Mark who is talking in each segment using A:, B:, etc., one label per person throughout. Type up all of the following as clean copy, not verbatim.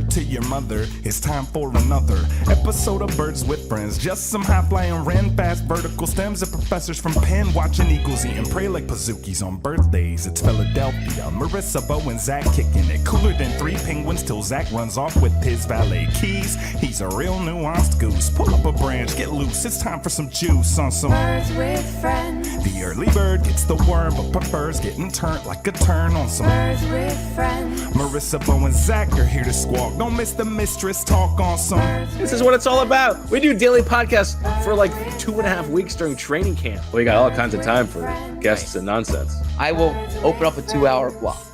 A: word to your mother. It's time for another episode of Birds with Friends. Just some high-flying wren, fast vertical stems, and professors from Penn watching eagles eat and pray like Pazookies on birthdays. It's Philadelphia. Marissa, Bo, and Zach kicking it. Cooler than 3 penguins till Zach runs off with his valet keys. He's a real nuanced goose. Pull up a branch, get loose. It's time for some juice on some
B: Birds with Friends.
A: The early bird gets the worm, but prefers getting turned like a turn on some
B: Birds with Friends.
A: Marissa, Bo, and Zach are here to squawk. Don't miss the mistress talk on some.
C: This is what it's all about. We do daily podcasts for like 2.5 weeks during training camp. We got all kinds of time for guests and nonsense.
D: I will open up a 2-hour block.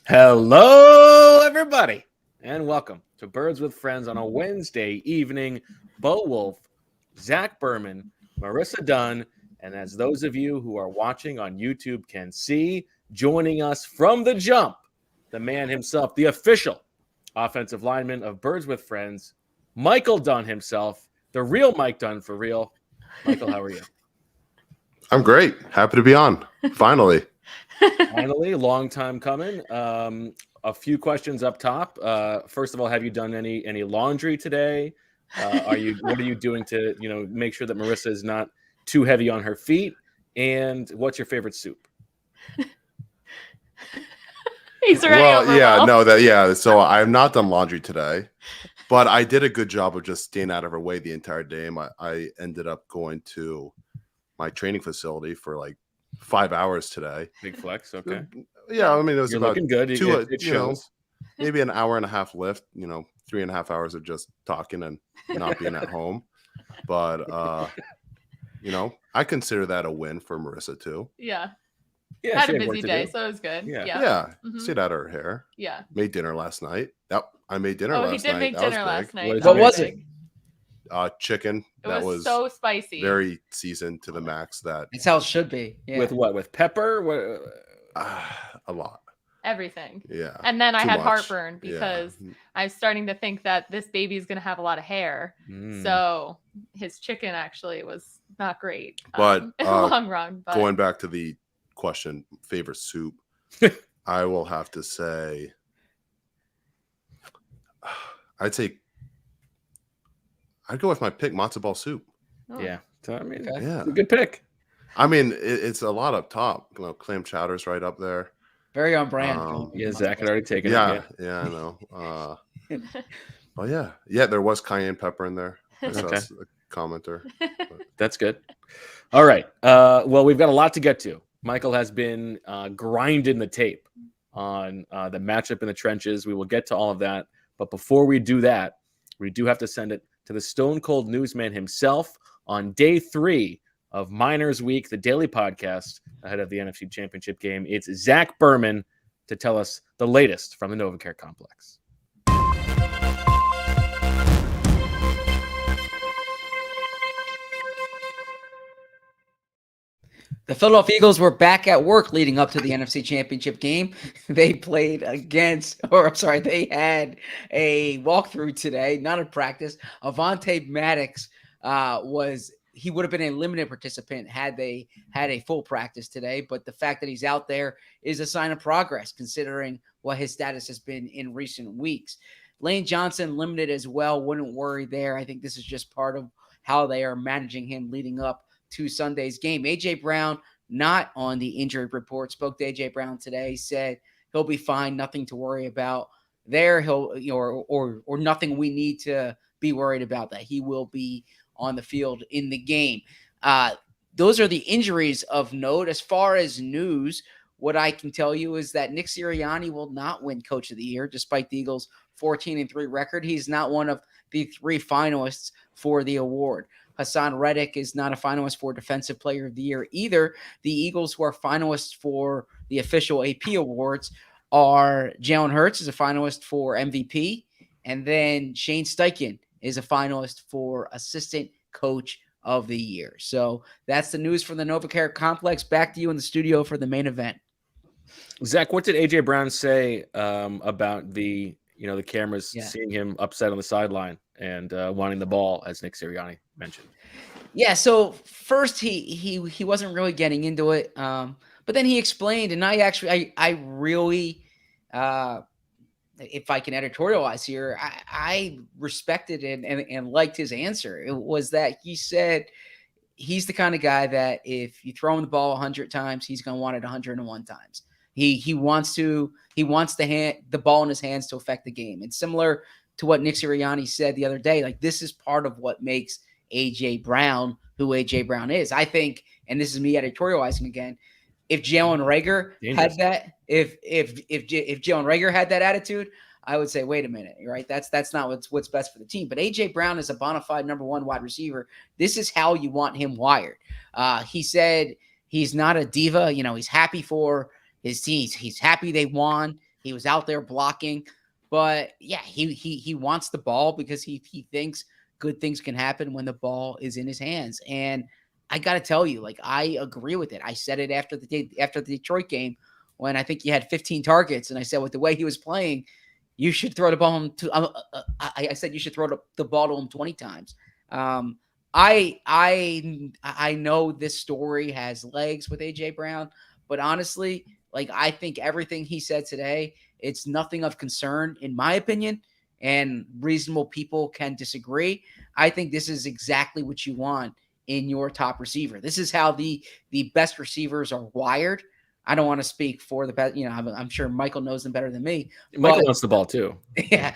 C: Hello, everybody, and welcome to Birds with Friends on a Wednesday evening. Bo Wulf, Zach Berman, Marissa Dunn, and as those of you who are watching on YouTube can see, joining us from the jump, the man himself, the official offensive lineman of Birds with Friends, Michael Dunn himself, the real Mike Dunn for real. Michael, how are you?
E: I'm great. Happy to be on. Finally.
C: Finally, long time coming. A few questions up top. First of all, have you done any laundry today? What are you doing to make sure that Marissa is not too heavy on her feet? And what's your favorite soup?
B: He's already
E: So I've not done laundry today, but I did a good job of just staying out of her way the entire day. I ended up going to my training facility for like 5 hours today.
C: Big flex, okay.
E: Yeah, I mean, it was
C: You're
E: about
C: looking good. It shows.
E: Maybe an hour and a half lift, 3.5 hours of just talking and not being at home. But, I consider that a win for Marissa too.
B: Yeah.
C: Yeah,
B: Had
C: she
B: a
C: had work
B: busy
C: to
B: day,
C: do.
B: so it was good.
C: Yeah.
E: Yeah.
B: Mhm.
E: Stayed out of her hair.
B: Yeah.
E: Made dinner last night. Yep. I made dinner
B: Oh,
E: last
B: he
E: night.
B: did make
E: That was
B: dinner last
E: big.
B: night.
D: What was it?
E: Chicken.
B: It
E: that
B: was
E: was
B: so spicy.
E: very seasoned to the max. That
D: That's how it should be. Yeah.
C: With what? With pepper? What?
E: a lot.
B: Everything.
E: Yeah.
B: And then I
E: Too
B: had
E: much.
B: heartburn
E: Yeah.
B: because I'm starting to think that this baby is going to have a lot of hair.
C: Mm.
B: So his chicken actually was not great.
E: But,
B: in the long run. But
E: Going back to the question, favorite soup, I will have to say, I'd go with my pick, matzo ball soup.
B: oh,
C: Yeah. So, I mean,
D: Okay.
E: Yeah.
C: it's a good pick.
E: I mean, it's a lot up top. Clam chowder's right up there.
D: Very on brand.
C: Yeah, Zach had already taken it.
E: Yeah, I know. Oh yeah. There was cayenne pepper in there. I saw
C: Okay.
E: a commenter.
C: That's good. All right. Well, we've got a lot to get to. Michael has been grinding the tape on the matchup in the trenches. We will get to all of that. But before we do that, we do have to send it to the Stone Cold Newsman himself on day 3 of Miners Week, the daily podcast ahead of the NFC Championship game. It's Zach Berman to tell us the latest from the NovaCare complex.
D: The Philadelphia Eagles were back at work leading up to the NFC Championship game. They they had a walkthrough today, not a practice. Avonte Maddox he would have been a limited participant had they had a full practice today. But the fact that he's out there is a sign of progress, considering what his status has been in recent weeks. Lane Johnson limited as well. Wouldn't worry there. I think this is just part of how they are managing him leading up to Sunday's game. A.J. Brown, not on the injury report, spoke to A.J. Brown today, said he'll be fine, nothing to worry about there. Or nothing we need to be worried about, that he will be on the field in the game. Those are the injuries of note. As far as news, what I can tell you is that Nick Sirianni will not win Coach of the Year, despite the Eagles' 14-3 record. He's not one of the 3 finalists for the award. Hassan Reddick is not a finalist for Defensive Player of the Year either. The Eagles, who are finalists for the official AP awards, are Jalen Hurts is a finalist for MVP, and then Shane Steichen is a finalist for Assistant Coach of the Year. So that's the news from the NovaCare complex. Back to you in the studio for the main event.
C: Zach, what did A.J. Brown say about the cameras seeing him upset on the sideline and wanting the ball, as Nick Sirianni mentioned?
D: Yeah, so first he wasn't really getting into it, But then he explained, and I really, if I can editorialize here, I respected and liked his answer. It was that he said he's the kind of guy that if you throw him the ball 100 times, he's going to want it 101 times. He wants the ball in his hands to affect the game. And similar to what Nick Sirianni said the other day, like this is part of what makes AJ Brown who AJ Brown is. I think, and this is me editorializing again, if Jalen Reagor had that, if Jalen Reagor had that attitude, I would say, wait a minute, right? That's not what's best for the team. But AJ Brown is a bona fide number one wide receiver. This is how you want him wired. He said he's not a diva. You know, he's happy for his team. He's happy they won. He was out there blocking. But yeah, he wants the ball because he thinks good things can happen when the ball is in his hands. And I got to tell you, like, I agree with it. I said it after the Detroit game when I think he had 15 targets. And I said, with the way he was playing, you should throw the ball to I said you should throw the ball to him 20 times. I know this story has legs with AJ Brown, but honestly, like I think everything he said today, it's nothing of concern in my opinion, and reasonable people can disagree. I think this is exactly what you want in your top receiver. This is how the best receivers are wired. I don't want to speak for the best, you know, I'm sure Michael knows them better than me.
C: Michael wants the ball too.
D: Yeah.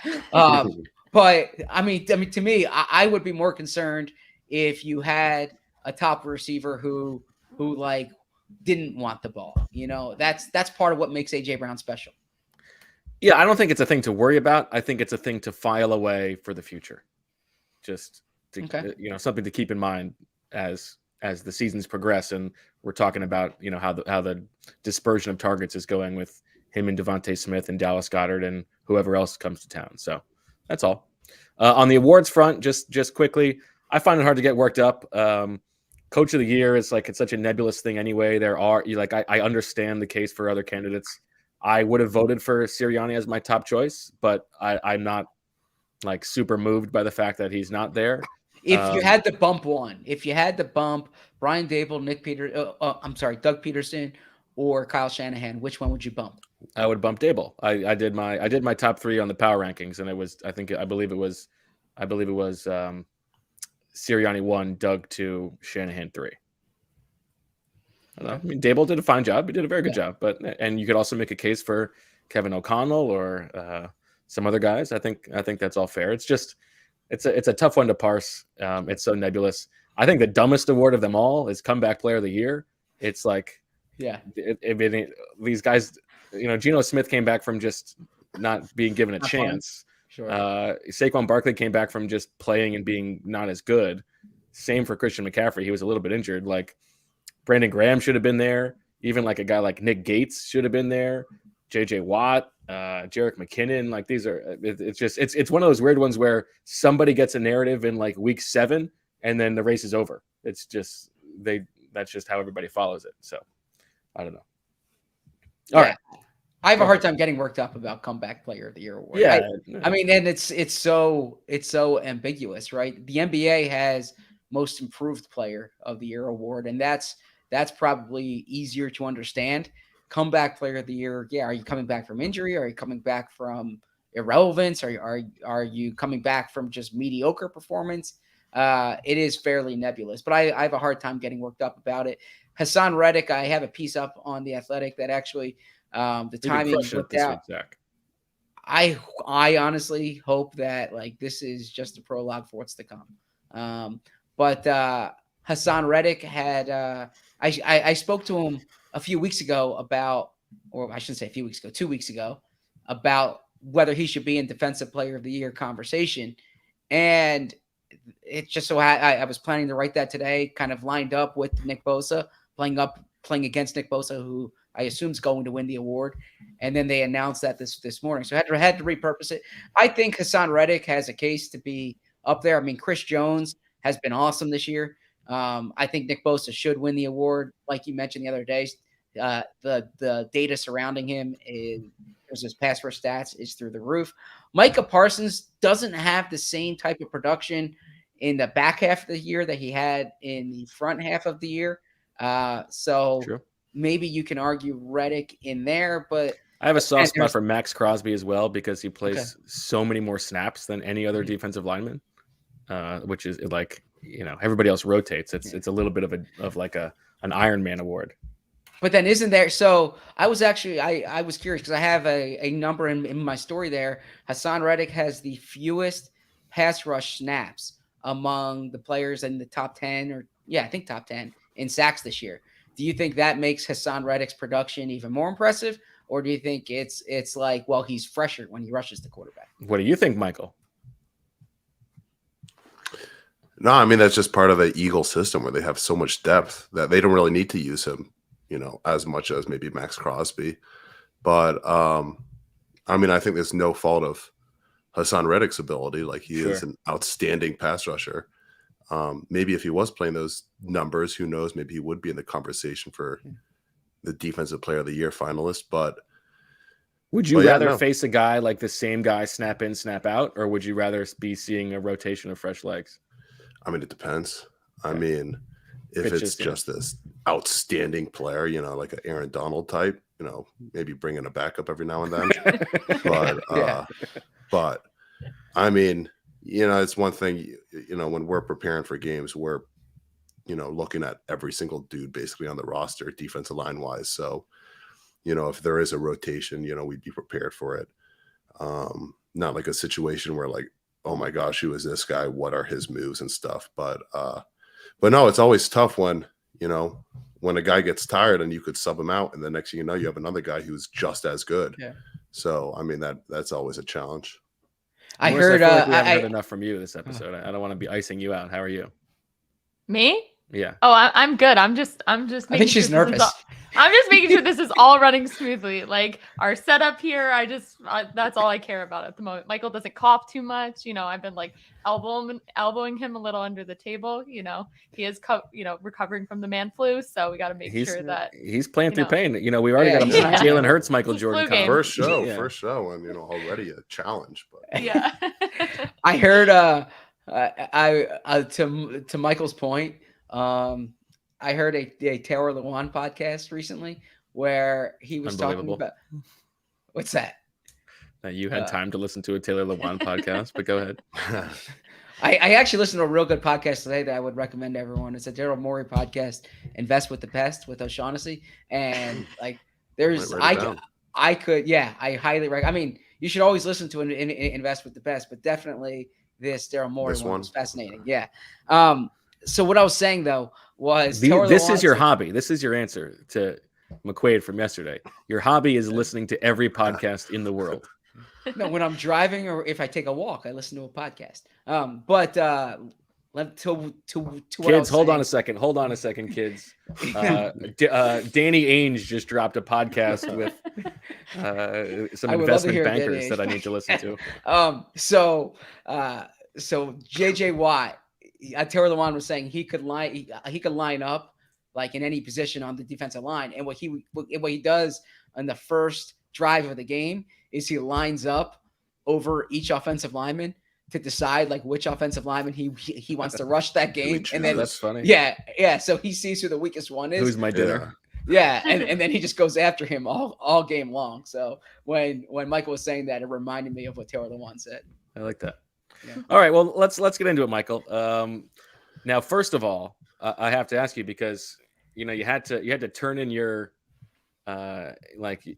D: But I mean, to me, I would be more concerned if you had a top receiver who like didn't want the ball. You know, that's part of what makes AJ Brown special.
C: Yeah, I don't think it's a thing to worry about. I think it's a thing to file away for the future. Just to, you know, something to keep in mind as the seasons progress, and we're talking about, you know, how the dispersion of targets is going with him and Devontae Smith and Dallas Goedert and whoever else comes to town. So that's all. On the awards front, just quickly, I find it hard to get worked up. Coach of the year is like, it's such a nebulous thing anyway. I understand the case for other candidates. I would have voted for Sirianni as my top choice, but I'm not like super moved by the fact that he's not there.
D: If you had to bump one, Brian Daboll, Doug Peterson, or Kyle Shanahan, which one would you bump?
C: I would bump Daboll. I did my top three on the power rankings, and I believe it was Sirianni 1, Doug 2, Shanahan 3. I don't know. I mean, Daboll did a fine job. He did a very good job, and you could also make a case for Kevin O'Connell or some other guys. I think that's all fair. It's just it's a tough one to parse. It's so nebulous. I think the dumbest award of them all is Comeback Player of the Year. It's like, these guys, you know, Geno Smith came back from just not being given a chance.
D: Sure.
C: Saquon Barkley came back from just playing and being not as good. Same for Christian McCaffrey. He was a little bit injured. Like Brandon Graham should have been there. Even like a guy like Nick Gates should have been there. JJ Watt, Jerick McKinnon. Like these are, it's one of those weird ones where somebody gets a narrative in like week 7 and then the race is over. It's just, that's just how everybody follows it. So I don't know. All right.
D: I have a hard time getting worked up about Comeback Player of the Year award.
C: Yeah.
D: I mean, and it's so ambiguous, right? The NBA has Most Improved Player of the Year award, and that's probably easier to understand. Comeback Player of the Year, are you coming back from injury? Are you coming back from irrelevance? Are you coming back from just mediocre performance? It is fairly nebulous, but I have a hard time getting worked up about it. Hassan Reddick, I have a piece up on The Athletic that actually the timing worked out. I honestly hope that like this is just a prologue for what's to come. But Hassan Reddick had I spoke to him a few weeks ago about, or I shouldn't say a few weeks ago, 2 weeks ago, about whether he should be in Defensive Player of the Year conversation. And it just so I was planning to write that today, kind of lined up with Nick Bosa, playing against Nick Bosa, who I assume is going to win the award. And then they announced that this morning. So I had to repurpose it. I think Hassan Reddick has a case to be up there. I mean, Chris Jones has been awesome this year. I think Nick Bosa should win the award. Like you mentioned the other day, the data surrounding him his pass rush stats is through the roof. Micah Parsons doesn't have the same type of production in the back half of the year that he had in the front half of the year. So
C: True.
D: maybe you can argue Reddick in there, but
C: I have a soft spot
D: there's-
C: for Max Crosby as well because he plays
D: Okay.
C: so many more snaps than any other defensive lineman, which is like, everybody else rotates. It's a little bit of an Iron Man award.
D: But then isn't there? So I was actually I was curious because I have a number in my story there. Hassan Reddick has the fewest pass rush snaps among the players in the top 10, or I think top 10 in sacks this year. Do you think that makes Hassan Reddick's production even more impressive, or do you think it's like, well, he's fresher when he rushes the quarterback?
C: What do you think, Michael?
E: No, I mean, that's just part of the Eagle system where they have so much depth that they don't really need to use him, as much as maybe Max Crosby. But I mean, I think there's no fault of Hassan Reddick's ability. Like, he is an outstanding pass rusher. Maybe if he was playing those numbers, who knows? Maybe he would be in the conversation for the Defensive Player of the Year finalist. But
C: would you rather face a guy like the same guy snap in, snap out, or would you rather be seeing a rotation of fresh legs?
E: I mean, it depends. I mean, if it's just this outstanding player, like an Aaron Donald type, maybe bringing a backup every now and then. But I mean, it's one thing, when we're preparing for games, we're, looking at every single dude basically on the roster, defensive line wise. So, if there is a rotation, we'd be prepared for it. Not like a situation where like, oh my gosh, who is this guy? What are his moves and stuff? But no, it's always tough when a guy gets tired and you could sub him out, and the next thing you know, you have another guy who's just as good. Yeah. So I mean, that's always a challenge.
C: I heard. I haven't heard enough from you this episode. I don't want to be icing you out. How are you?
B: Me?
C: Yeah.
B: Oh, I'm good. I'm just making
D: I think she's nervous.
B: I'm just making sure this is all running smoothly. Like our setup here, that's all I care about at the moment. Michael doesn't cough too much. I've been like elbowing him a little under the table. He is, recovering from the man flu. So we got to make sure that
C: he's playing through pain. We already got a Jalen Hurts, Michael Jordan.
E: First show, and already a challenge. But
B: yeah,
D: I heard. To Michael's point. I heard a Taylor Lewan podcast recently where he was talking about what's that?
C: You had time to listen to a Taylor Lewan podcast, but go ahead.
D: I actually listened to a real good podcast today that I would recommend to everyone. It's a Daryl Morey podcast, Invest with the Best with O'Shaughnessy. And like there's I highly recommend. I mean, you should always listen to Invest with the Best, but definitely this Daryl Morey one was fascinating. Yeah. So what I was saying though was
C: this is your hobby. This is your answer to McQuaid from yesterday. Your hobby is listening to every podcast in the world.
D: No, when I'm driving or if I take a walk, I listen to a podcast.
C: Kids, hold on a second, kids. Danny Ainge just dropped a podcast with some investment bankers that I need to listen to.
D: So JJ Watt, Taylor Lewan was saying he could line up like in any position on the defensive line, and what he does on the first drive of the game is he lines up over each offensive lineman to decide like which offensive lineman he wants to rush that game. And then
C: that's funny.
D: Yeah. So he sees who the weakest one is.
C: Who's my dinner?
D: Yeah. And then he just goes after him all game long. So when Michael was saying that, it reminded me of what Taylor Lewan said.
C: I like that.
D: Yeah.
C: All right. Well, let's get into it, Michael. Now, first of all, I have to ask you because you had to turn in your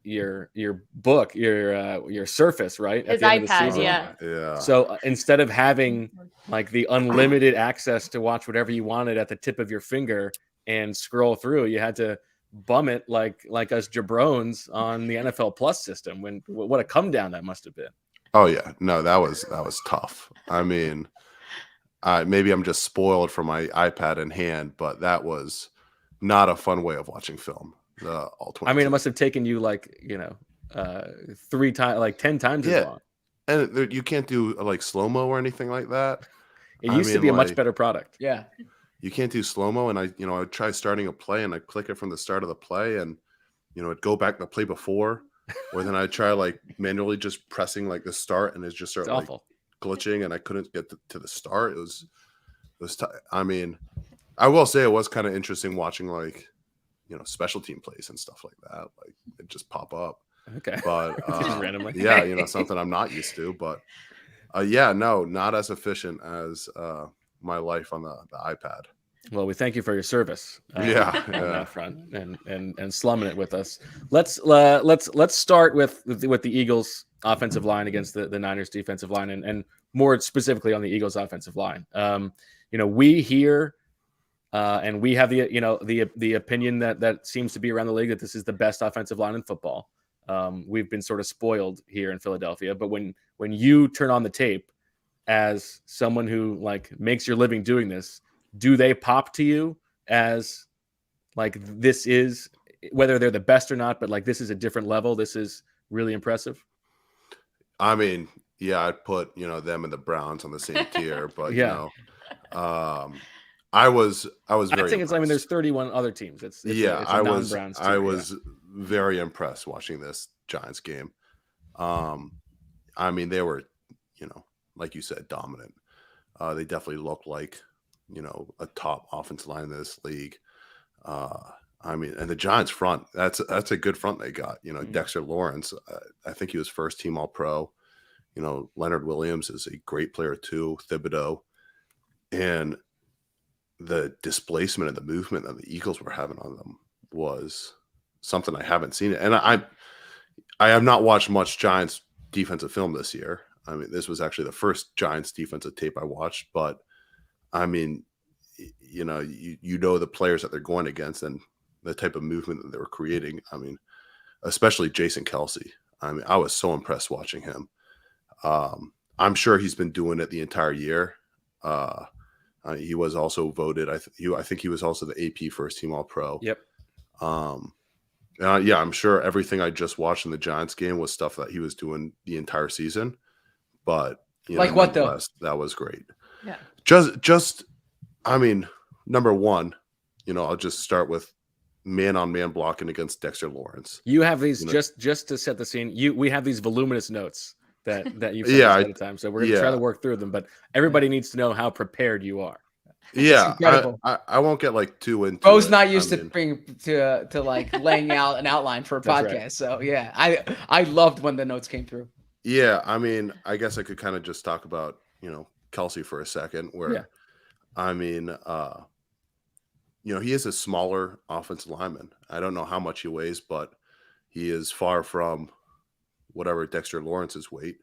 C: your book, your Surface, right?
B: His iPad,
E: yeah.
C: So instead of having like the unlimited access to watch whatever you wanted at the tip of your finger and scroll through, you had to bum it like us jabrones on the NFL Plus system. What a come down that must have been.
E: Oh yeah, no, that was tough. I mean, maybe I'm just spoiled for my iPad in hand, but that was not a fun way of watching film.
C: I mean, it must have taken you 3 times, like 10 times as long.
E: And you can't do like slow-mo or anything like that.
C: It used to be a much better product.
D: Yeah.
E: You can't do slow-mo, and I would try starting a play and I click it from the start of the play, and it'd go back to the play before, or then I'd try like manually just pressing like the start, and it just started like glitching, and I couldn't get to the start. It was I mean, I will say it was kind of interesting watching like special team plays and stuff like that. Like it just pop up.
C: Okay.
E: But
C: Just randomly.
E: yeah, something I'm not used to. But yeah, no, not as efficient as my life on the iPad.
C: Well, we thank you for your service. On
E: Yeah.
C: that front and slumming it with us. Let's start with the Eagles offensive line against the Niners defensive line, and more specifically on the Eagles offensive line. We hear and we have the opinion that seems to be around the league that this is the best offensive line in football. We've been sort of spoiled here in Philadelphia, but when you turn on the tape as someone who like makes your living doing this, do they pop to you as like this is, whether they're the best or not, but like this is a different level, this is really impressive?
E: I mean, yeah, I'd put them and the Browns on the same tier, but I was very.
C: I think it's. I mean, there's 31 other teams. It's
E: I was.
C: non-Browns tier,
E: I was very impressed watching this Giants game. I mean, they were, like you said, dominant. They definitely looked like, a top offensive line in this league. I mean, and the Giants front, that's a good front they got. Dexter Lawrence, I think he was first team All-Pro. Leonard Williams is a great player too. Thibodeau, and the displacement and the movement that the Eagles were having on them was something I haven't seen. And I have not watched much Giants defensive film this year. I mean, this was actually the first Giants defensive tape I watched, but I mean, you know the players that they're going against and the type of movement that they were creating. I mean, especially Jason Kelsey. I mean, I was so impressed watching him. I'm sure he's been doing it the entire year. He was also voted. I think he was also the AP first team All-Pro.
C: Yep.
E: Yeah, I'm sure everything I just watched in the Giants game was stuff that he was doing the entire season. But
D: like what though?
E: That was great.
B: Yeah.
E: Just, I mean, number one, I'll just start with man-on-man blocking against Dexter Lawrence.
C: You have these just to set the scene. We have these voluminous notes that you've sent
E: yeah,
C: us at a time, so we're gonna try to work through them. But everybody needs to know how prepared you are.
E: Yeah, I won't get like too into.
D: Bo's not used to like laying out an outline for a podcast,
C: right.
D: So yeah, I loved when the notes came through.
E: Yeah, I mean, I guess I could kind of just talk about Kelsey for a second. Where, I mean, he is a smaller offensive lineman. I don't know how much he weighs, but he is far from whatever Dexter Lawrence's weight.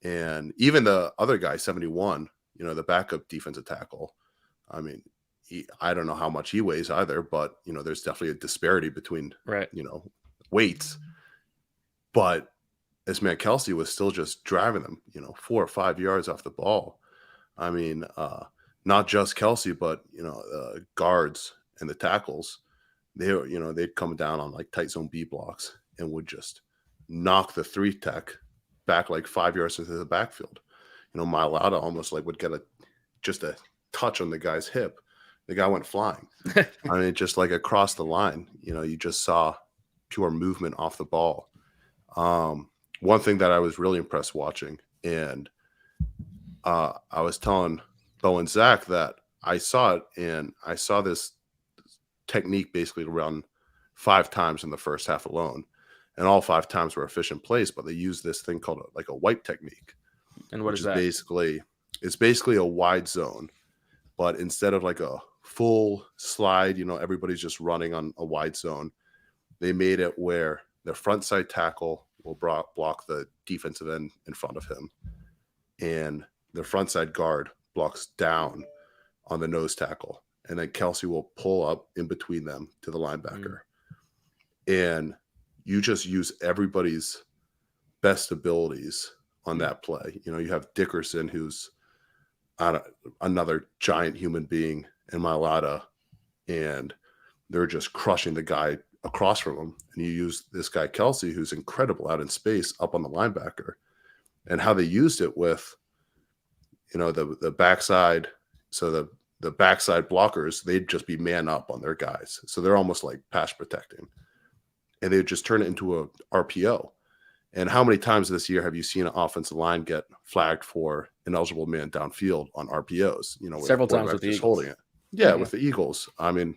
E: And even the other guy, 71, the backup defensive tackle. I mean, I don't know how much he weighs either, but there's definitely a disparity between weights. But this man Kelsey was still just driving them, 4 or 5 yards off the ball. I mean, not just Kelsey, but guards and the tackles, they'd come down on like tight zone B blocks and would just knock the 3 tech back like 5 yards into the backfield. Mailata almost like would get just a touch on the guy's hip. The guy went flying. I mean, just like across the line, you just saw pure movement off the ball. One thing that I was really impressed watching, and I was telling Bo and Zach that I saw it, and I saw this technique basically run 5 times in the first half alone, and all 5 times were efficient plays, but they used this thing called like a wipe technique.
C: And what is that?
E: It's basically a wide zone, but instead of like a full slide, everybody's just running on a wide zone. They made it where the front side tackle will block the defensive end in front of him, and the front side guard blocks down on the nose tackle, and then Kelsey will pull up in between them to the linebacker. And you just use everybody's best abilities on that play. You have Dickerson, who's another giant human being, and Mailata, and they're just crushing the guy across from him. And you use this guy Kelsey, who's incredible out in space, up on the linebacker. And how they used it with, the backside. So the backside blockers, they'd just be man up on their guys. So they're almost like pass protecting. And they'd just turn it into a RPO. And how many times this year have you seen an offensive line get flagged for an eligible man downfield on RPOs?
C: Several times with the Eagles.
E: Holding it. Yeah, with the Eagles. I mean,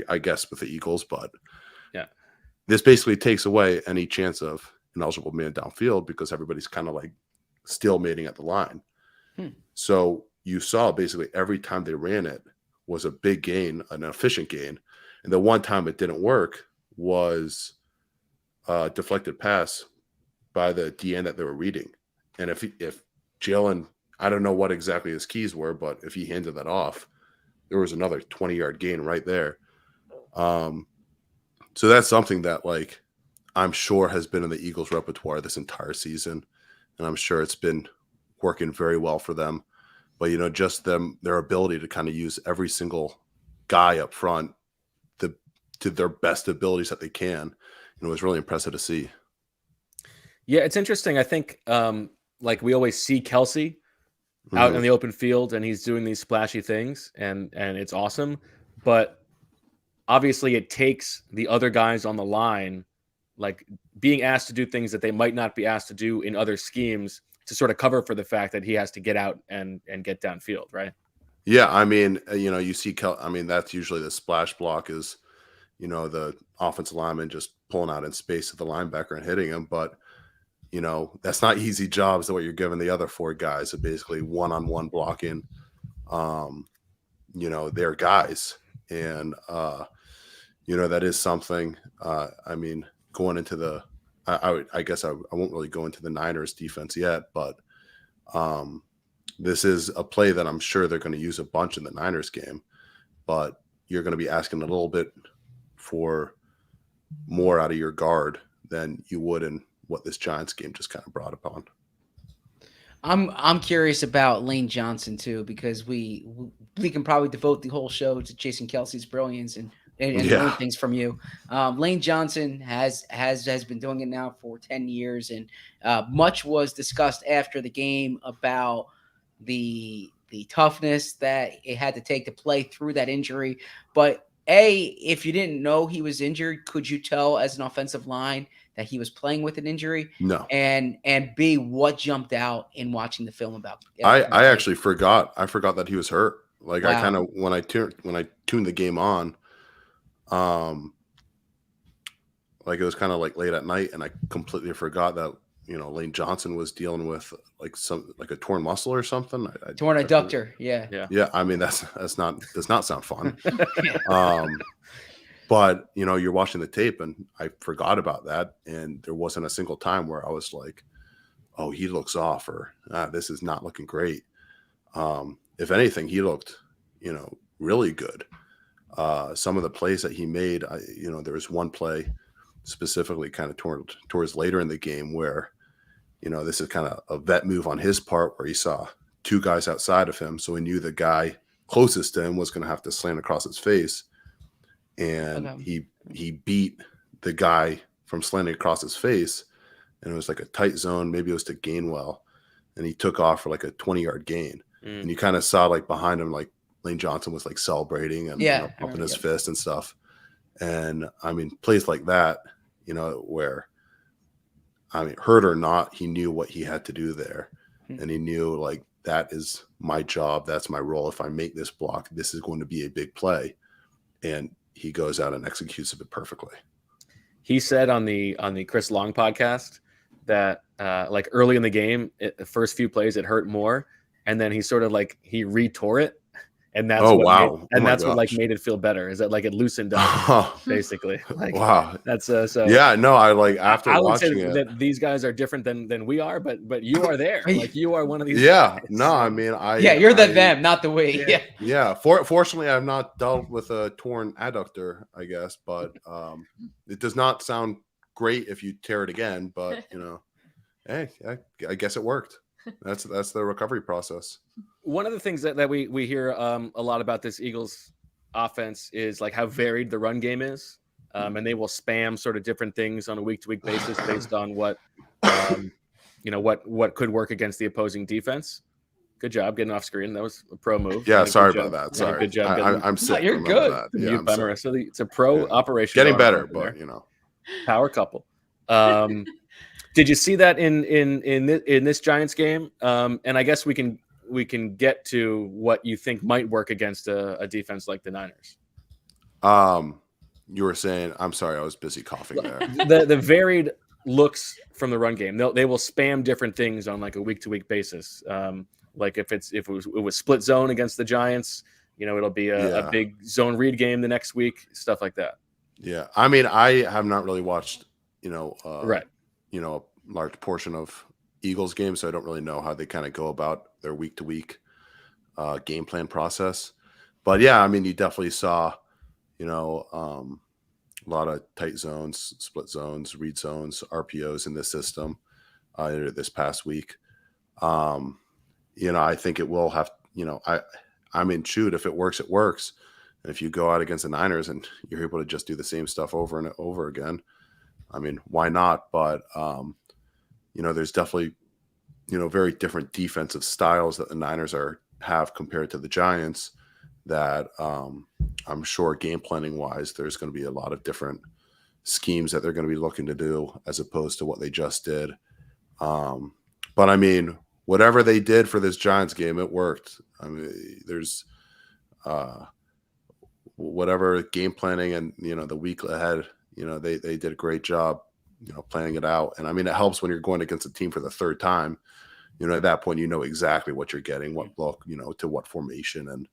E: I guess with the Eagles, but
C: yeah,
E: this basically takes away any chance of an eligible man downfield because everybody's kind of like still mating at the line. So you saw basically every time they ran it was a big gain, an efficient gain. And the one time it didn't work was a deflected pass by the DN that they were reading. And if Jalen, I don't know what exactly his keys were, but if he handed that off, there was another 20-yard gain right there. So that's something that, like, I'm sure has been in the Eagles' repertoire this entire season, and I'm sure it's been working very well for them. But, you know, just their ability to kind of use every single guy up front to their best abilities that they can, you know, was really impressive to see.
C: Yeah, it's interesting. I think like we always see Kelsey out in the open field and he's doing these splashy things and it's awesome. But obviously it takes the other guys on the line like being asked to do things that they might not be asked to do in other schemes to sort of cover for the fact that he has to get out and get downfield, right?
E: Yeah, I mean, you know, you see I mean, that's usually the splash block is, you know, the offensive lineman just pulling out in space to the linebacker and hitting him. But, you know, that's not easy jobs the way you're giving the other four guys. So basically one-on-one blocking, you know, their guys. And, you know, that is something, I mean, going into the, I guess I won't really go into the Niners defense yet, but this is a play that I'm sure they're going to use a bunch in the Niners game, but you're going to be asking a little bit for more out of your guard than you would in what this Giants game just kind of brought upon.
D: I'm curious about Lane Johnson too, because we can probably devote the whole show to Jason Kelsey's brilliance and learn things from you. Lane Johnson has been doing it now for 10 years, and much was discussed after the game about the toughness that it had to take to play through that injury. But if you didn't know he was injured, could you tell as an offensive line that he was playing with an injury?
E: No.
D: And B, what jumped out in watching the film about?
E: I actually forgot. I forgot that he was hurt. Like, wow. I kind of when I tuned the game on, like it was kind of like late at night, and I completely forgot that, you know, Lane Johnson was dealing with like a torn muscle or something.
D: Torn adductor. Yeah.
E: I mean, does not sound fun. But, you know, you're watching the tape and I forgot about that. And there wasn't a single time where I was like, oh, he looks off, or this is not looking great. If anything, he looked, you know, really good. Some of the plays that he made, you know, there was one play specifically kind of towards later in the game where, you know, this is kind of a vet move on his part where he saw two guys outside of him. So he knew the guy closest to him was going to have to slant across his face. And he beat the guy from slanting across his face. And it was like a tight zone. Maybe it was to Gainwell. And he took off for like a 20-yard gain. And you kind of saw like behind him, like Lane Johnson was like celebrating and you know, pumping his fist and stuff. And I mean, plays like that, you know, where, I mean, hurt or not, he knew what he had to do there. And he knew, like, that is my job. That's my role. If I make this block, this is going to be a big play. And he goes out and executes it perfectly.
C: He said on the Chris Long podcast that like early in the game, the first few plays, it hurt more. And then he sort of like, he retore it. And that's what like made it feel better. Is that like it loosened up basically? Like, wow, that's so.
E: Yeah, no, I like after
C: I would
E: watching
C: say
E: it,
C: that these guys are different than we are, but you are there. Like you are one of these.
E: Yeah,
C: guys.
E: No, I mean,
D: you're the them, not the we.
E: Yeah. Fortunately, I've not dealt with a torn adductor, I guess, but it does not sound great if you tear it again. But you know, hey, I guess it worked. That's the recovery process.
C: One of the things that we hear a lot about this Eagles offense is like how varied the run game is. And they will spam sort of different things on a week-to-week basis based on what, you know, what could work against the opposing defense. Good job getting off screen. That was a pro move.
E: Yeah, sorry about that. Sorry.
C: Good job.
E: I'm sick.
D: No, you're good.
E: That. Yeah, I'm
C: sorry. So it's a pro operation.
E: Getting better, but you know,
C: power couple. Did you see that in this Giants game? And I guess we can get to what you think might work against a defense like the Niners.
E: You were saying, I'm sorry, I was busy coughing there.
C: The varied looks from the run game. They will spam different things on like a week to week basis. Like if it was split zone against the Giants, it'll be a big zone read game the next week, stuff like that.
E: Yeah, I mean, I have not really watched,
C: right.
E: A large portion of Eagles games, so I don't really know how they kind of go about their week to week game plan process. But yeah, I mean, you definitely saw, a lot of tight zones, split zones, read zones, RPOs in the system this past week. I think it will have, I mean, shoot, if it works, it works. And if you go out against the Niners and you're able to just do the same stuff over and over again, I mean, why not? But, there's definitely, very different defensive styles that the Niners have compared to the Giants that I'm sure game planning wise, there's going to be a lot of different schemes that they're going to be looking to do as opposed to what they just did. But I mean, whatever they did for this Giants game, it worked. I mean, there's whatever game planning and, the week ahead, they did a great job, planning it out. And I mean, it helps when you're going against a team for the third time, at that point, exactly what you're getting, what look, to what formation and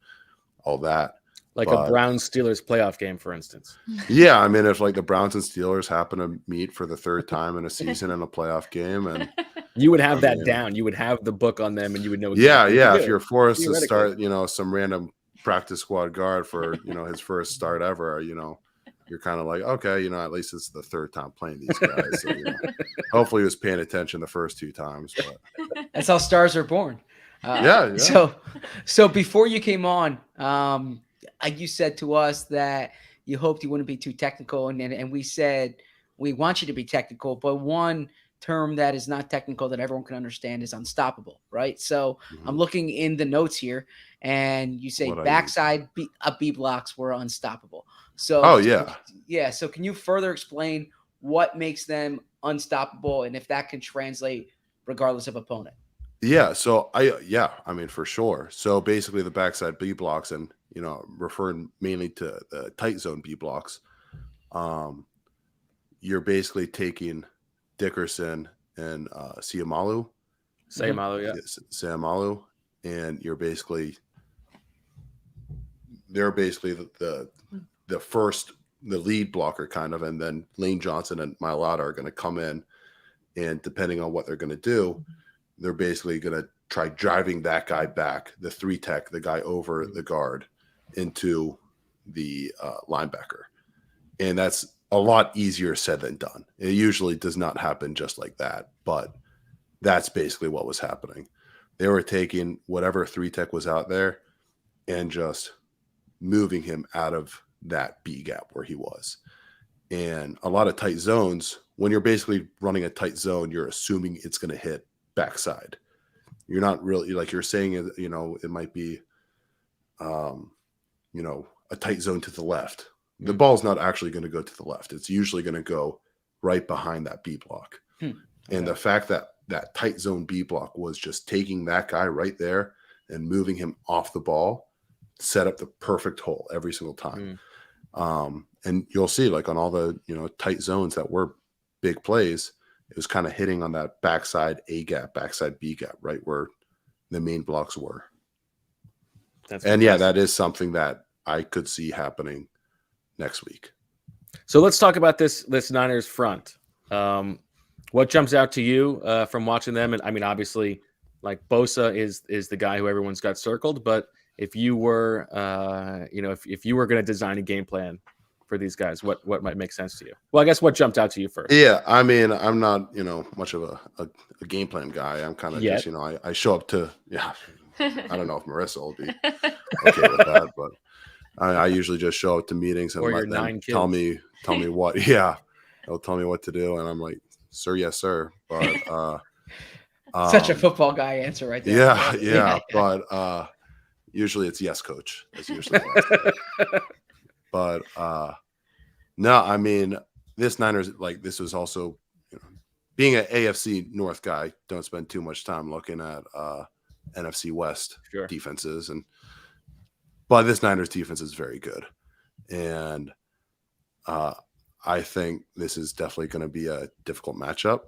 E: all that.
C: Like a Browns-Steelers playoff game, for instance.
E: Yeah, I mean, if like the Browns and Steelers happen to meet for the third time in a season in a playoff game, and
C: you would have that down. You would have the book on them, and you would know.
E: Exactly yeah. If you're forced to start, some random practice squad guard for his first start ever, you're kind of like, okay, at least it's the third time playing these guys. So, hopefully he was paying attention the first two times. But
D: that's how stars are born.
E: Yeah.
D: So before you came on, you said to us that you hoped you wouldn't be too technical, and we said we want you to be technical, but one term that is not technical that everyone can understand is unstoppable, right? So I'm looking in the notes here, and you say backside B blocks were unstoppable. So So can you further explain what makes them unstoppable, and if that can translate regardless of opponent?
E: Yeah. So I mean, for sure. So basically the backside B blocks, and, referring mainly to the tight zone B blocks, you're basically taking Dickerson and Sayamalu, and they're basically the first, the lead blocker kind of, and then Lane Johnson and Mailata are going to come in, and depending on what they're going to do, they're basically going to try driving that guy back, the 3-tech, the guy over the guard, into the linebacker. And that's a lot easier said than done. It usually does not happen just like that, but that's basically what was happening. They were taking whatever 3-tech was out there and just moving him out of that B gap where he was. And a lot of tight zones, when you're basically running a tight zone, you're assuming it's going to hit backside. You're not really, like you're saying, it might be, a tight zone to the left. The ball's not actually going to go to the left. It's usually going to go right behind that B block. And the fact that that tight zone B block was just taking that guy right there and moving him off the ball, set up the perfect hole every single time. And you'll see, like on all the, tight zones that were big plays, it was kind of hitting on that backside A gap, backside B gap, right where the main blocks were. That is something that I could see happening next week.
C: So let's talk about this Niners front. What jumps out to you from watching them? And I mean, obviously, like Bosa is the guy who everyone's got circled. But if you were, if you were going to design a game plan for these guys, what might make sense to you? Well, I guess what jumped out to you first?
E: Yeah, I mean, I'm not, much of a game plan guy. I'm kind of just, I show up to, I don't know if Marissa will be okay with that, but I usually just show up to meetings and let them tell me what, they'll tell me what to do. And I'm like, sir, yes, sir. But
D: such a football guy answer right there.
E: Yeah. But usually it's yes, coach. That's usually what I say. But no, I mean, this Niners, like this was also, being an AFC North guy, don't spend too much time looking at NFC West defenses, but this Niners defense is very good. And I think this is definitely going to be a difficult matchup.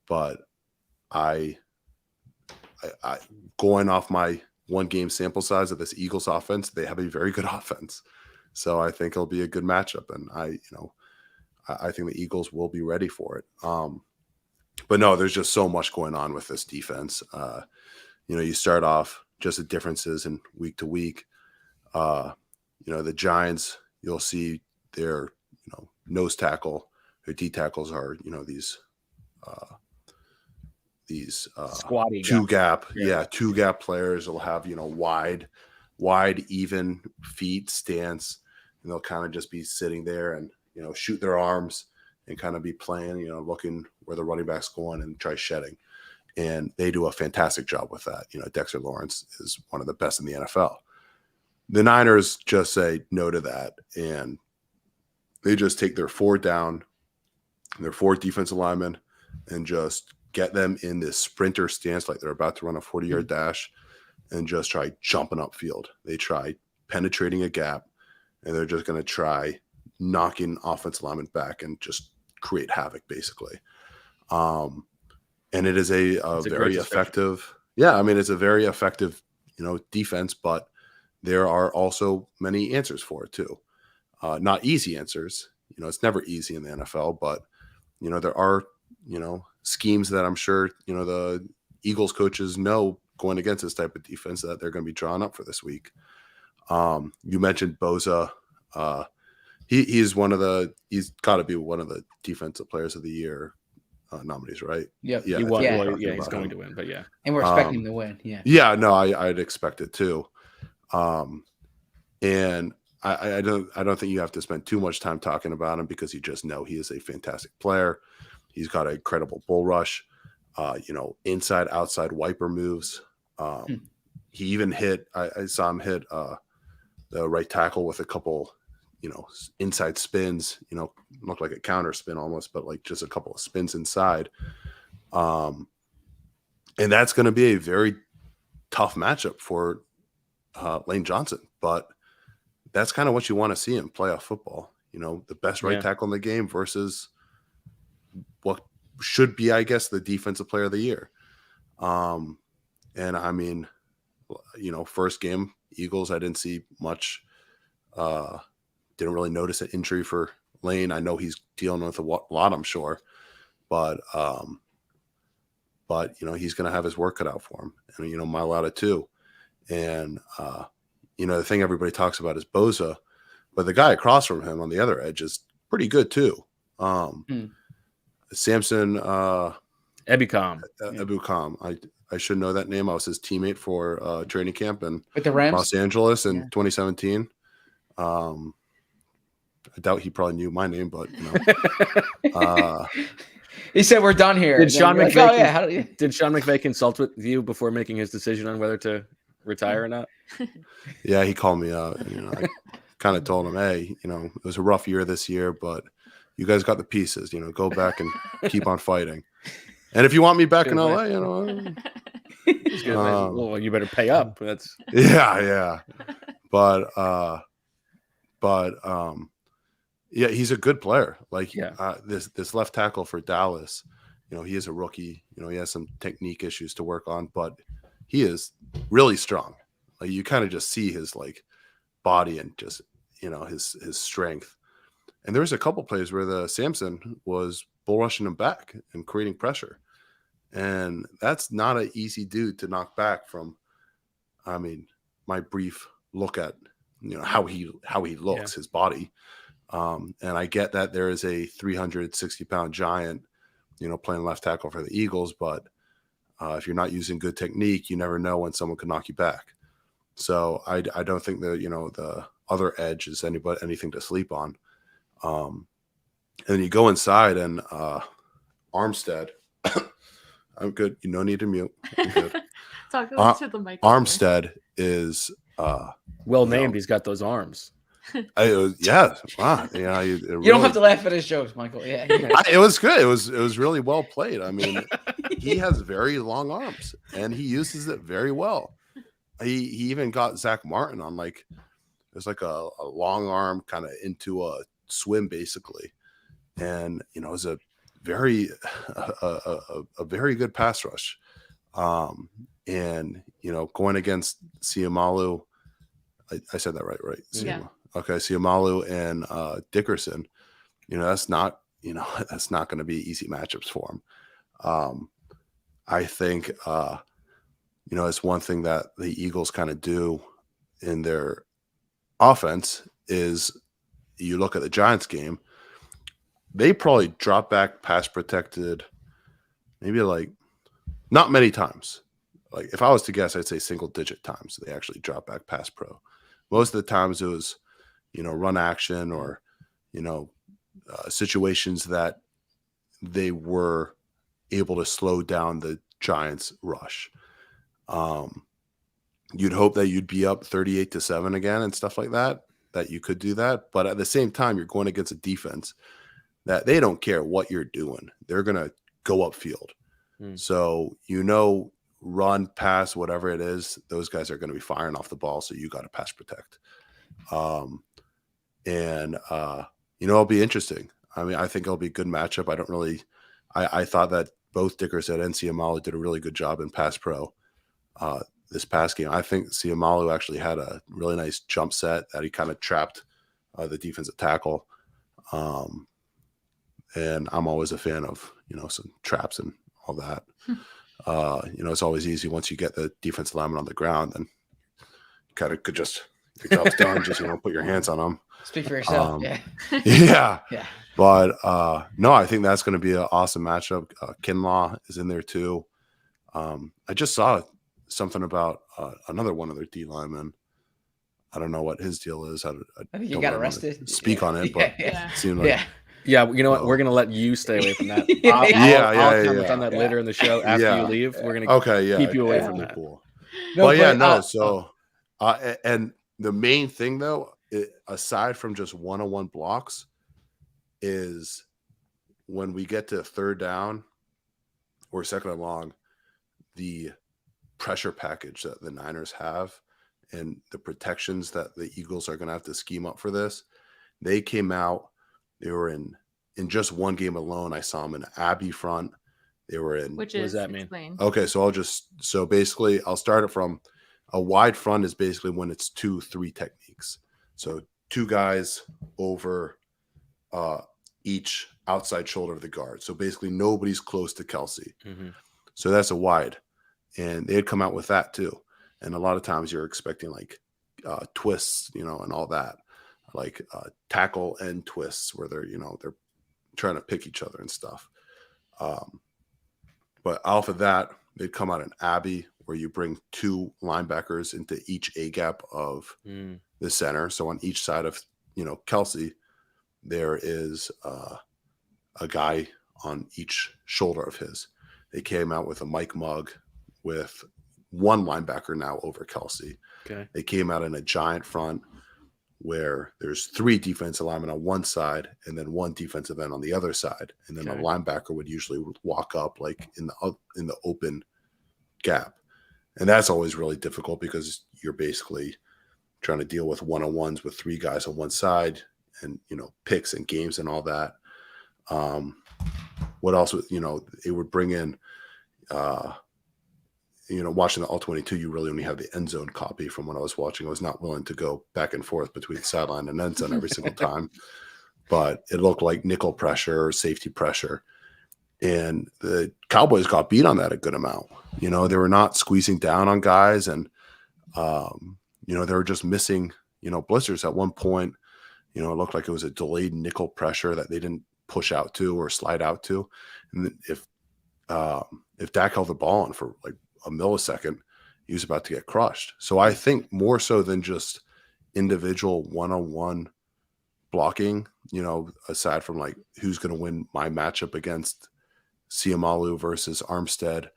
E: But I going off my 1 game sample size of this Eagles offense, they have a very good offense. So I think it'll be a good matchup. And I think the Eagles will be ready for it. But no, there's just so much going on with this defense. You start off just the differences in week to week. The Giants, you'll see their, nose tackle, their D tackles are, these
C: Squatty
E: two gap players will have, wide, even feet stance, and they'll kind of just be sitting there and, shoot their arms and kind of be playing, looking where the running back's going and try shedding. And they do a fantastic job with that. Dexter Lawrence is one of the best in the NFL. The Niners just say no to that, and they just take their 4 down, their 4 defensive linemen, and just get them in this sprinter stance like they're about to run a 40-yard dash and just try jumping upfield. They try penetrating a gap, and they're just going to try knocking offensive linemen back and just create havoc, basically. And it is a very effective – yeah, I mean, it's a very effective, defense, but there are also many answers for it too. Not easy answers. It's never easy in the NFL, but, there are, schemes that I'm sure, the Eagles coaches know going against this type of defense that they're going to be drawn up for this week. You mentioned Bosa. He's got to be one of the defensive players of the year nominees, right?
D: Yep.
C: Yeah, he's going to win, but yeah.
D: And we're expecting him to win. Yeah.
E: Yeah, no, I'd expect it too. And I don't think you have to spend too much time talking about him because you just know he is a fantastic player. He's got an incredible bull rush, inside, outside wiper moves. He even hit, I saw him hit the right tackle with a couple, inside spins, looked like a counter spin almost, but like just a couple of spins inside. And that's going to be a very tough matchup for Lane Johnson, but that's kind of what you want to see in playoff football. The best right tackle in the game versus what should be, I guess, the defensive player of the year. And I mean, first game Eagles, I didn't see much. Didn't really notice an injury for Lane. I know he's dealing with a lot, I'm sure, but he's going to have his work cut out for him, and mile out of 2. And the thing everybody talks about is Bosa, but the guy across from him on the other edge is pretty good too. Samson Ebukam. I should know that name. I was his teammate for training camp in
D: with the Rams?
E: Los Angeles in 2017. I doubt he probably knew my name, but
D: he said we're done here.
C: Did Sean McVay consult with you before making his decision on whether to retire or not?
E: Yeah, he called me up. I kind of told him, hey, it was a rough year this year, but you guys got the pieces. Go back and keep on fighting. And if you want me back in LA,
C: well, you better pay up. That's
E: yeah. But yeah, he's a good player. This left tackle for Dallas, he is a rookie. He has some technique issues to work on, but he is really strong. Like, you kind of just see his body and just his strength. And there's a couple plays where the Samson was bull rushing him back and creating pressure, and that's not an easy dude to knock back from. I mean, my brief look at how he looks, his body. And I get that there is a 360-pound giant, playing left tackle for the Eagles, but if you're not using good technique, you never know when someone can knock you back. So I don't think that the other edge is anything to sleep on. And then you go inside and Armstead. I'm good. You no need to mute. I'm good.
B: Talk to the mic.
E: Armstead is
C: well named. He's got those arms.
E: Yeah. Wow. Yeah.
D: You don't have to laugh at his jokes, Michael. Yeah.
E: It was good. It was really well played. I mean, he has very long arms and he uses it very well. He even got Zach Martin on There's like a long arm kind of into a swim basically. And, you know, it was a very good pass rush. And, you know, going against Siamalu, I said that right?
B: Yeah.
E: Okay. Siamalu and Dickerson, you know, that's not going to be easy matchups for him. I think, you know, it's one thing that the Eagles kind of do in their offense is you look at the Giants game, they probably drop back pass protected maybe like not many times. Like if I was to guess, I'd say single digit times they actually drop back pass pro. Most of the times it was, you know, run action or, you know, situations that they were able to slow down the Giants rush. You'd hope that you'd be up 38-7 again and stuff like that you could do that. But at the same time, you're going against a defense that they don't care what you're doing. They're going to go upfield. So, you know, run, pass, whatever it is, those guys are going to be firing off the ball. So you got to pass protect. You know, it'll be interesting. I mean, I think it'll be a good matchup. I thought that both Dickerson and Siamalu did a really good job in pass pro this past game. I think Siamalu actually had a really nice jump set that he kind of trapped the defensive tackle. And I'm always a fan of, you know, some traps and all that. You know, it's always easy once you get the defensive lineman on the ground, then kind of could just, your job's done, just, you know, put your hands on them.
D: Speak for yourself.
E: Yeah.
D: Yeah.
E: But no, I think that's going to be an awesome matchup. Kinlaw is in there too. I just saw something about another one of their D linemen. I don't know what his deal is.
D: I think he got arrested.
E: Speak on it, but it seemed like
C: Yeah, you know what? We're gonna let you stay away from that. I'll comment on that later in the show after you leave. We're gonna keep you away from that.
E: Cool.
D: No,
E: So, and the main thing though, aside from just one-on-one blocks, is when we get to third down or second and long, the pressure package that the Niners have and the protections that the Eagles are going to have to scheme up for this. They came out. They were in just one game alone. I saw them in Abbey front. They were in.
B: What
C: does that mean?
B: Explain.
E: Okay, so basically, I'll start it from a wide front is basically when it's 2-3 techniques. So two guys over each outside shoulder of the guard. So basically, nobody's close to Kelsey. Mm-hmm. So that's a wide, and they had come out with that too. And a lot of times you're expecting like twists, you know, and all that. Like tackle and twists where they're trying to pick each other and stuff. But off of that, they'd come out in Abbey where you bring two linebackers into each A gap of the center. So on each side of, you know, Kelsey, there is a guy on each shoulder of his. They came out with a Mike Mugg with one linebacker now over Kelsey.
C: Okay.
E: They came out in a giant front where there's three defensive linemen on one side and then one defensive end on the other side. And then a linebacker would usually walk up like in the open gap. And that's always really difficult because you're basically trying to deal with one-on-ones with three guys on one side and, you know, picks and games and all that. What else, you know, it would bring in, you know, watching the All-22, you really only have the end zone copy from when I was watching. I was not willing to go back and forth between sideline and end zone every single time. But it looked like nickel pressure or safety pressure. And the Cowboys got beat on that a good amount. You know, they were not squeezing down on guys. And, you know, they were just missing, you know, blisters at one point. You know, it looked like it was a delayed nickel pressure that they didn't push out to or slide out to. And if Dak held the ball on for like a millisecond, he was about to get crushed. So I think more so than just individual one-on-one blocking, you know, aside from like who's going to win my matchup against Siamalu versus Armstead,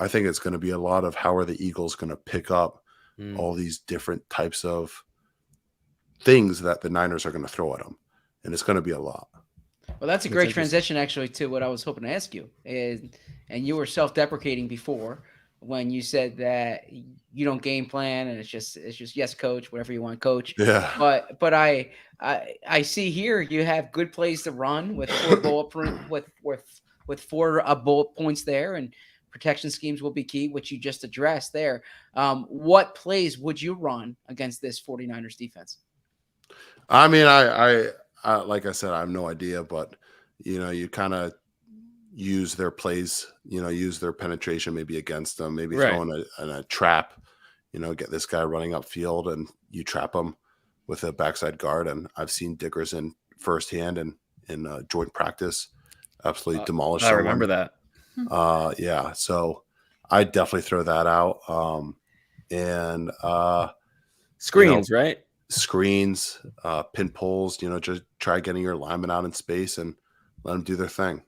E: I think it's going to be a lot of how are the Eagles going to pick up all these different types of things that the Niners are going to throw at them. And it's going to be a lot.
D: Well, that's a great transition actually to what I was hoping to ask you. And you were self-deprecating before. when you said that you don't game plan and it's just yes, coach, whatever you want, coach.
E: Yeah.
D: But I see here you have good plays to run with 4 bullet points there, and protection schemes will be key, which you just addressed there. What plays would you run against this 49ers defense?
E: I mean, I like I said, I have no idea, but you kind of use their plays, use their penetration maybe against them, maybe throw in a trap, get this guy running upfield and you trap him with a backside guard. And I've seen Dickerson firsthand in joint practice absolutely demolish someone.
C: I remember that.
E: Yeah, so I definitely throw that out. And
C: screens, right?
E: Screens, pin pulls, just try getting your linemen out in space and let them do their thing.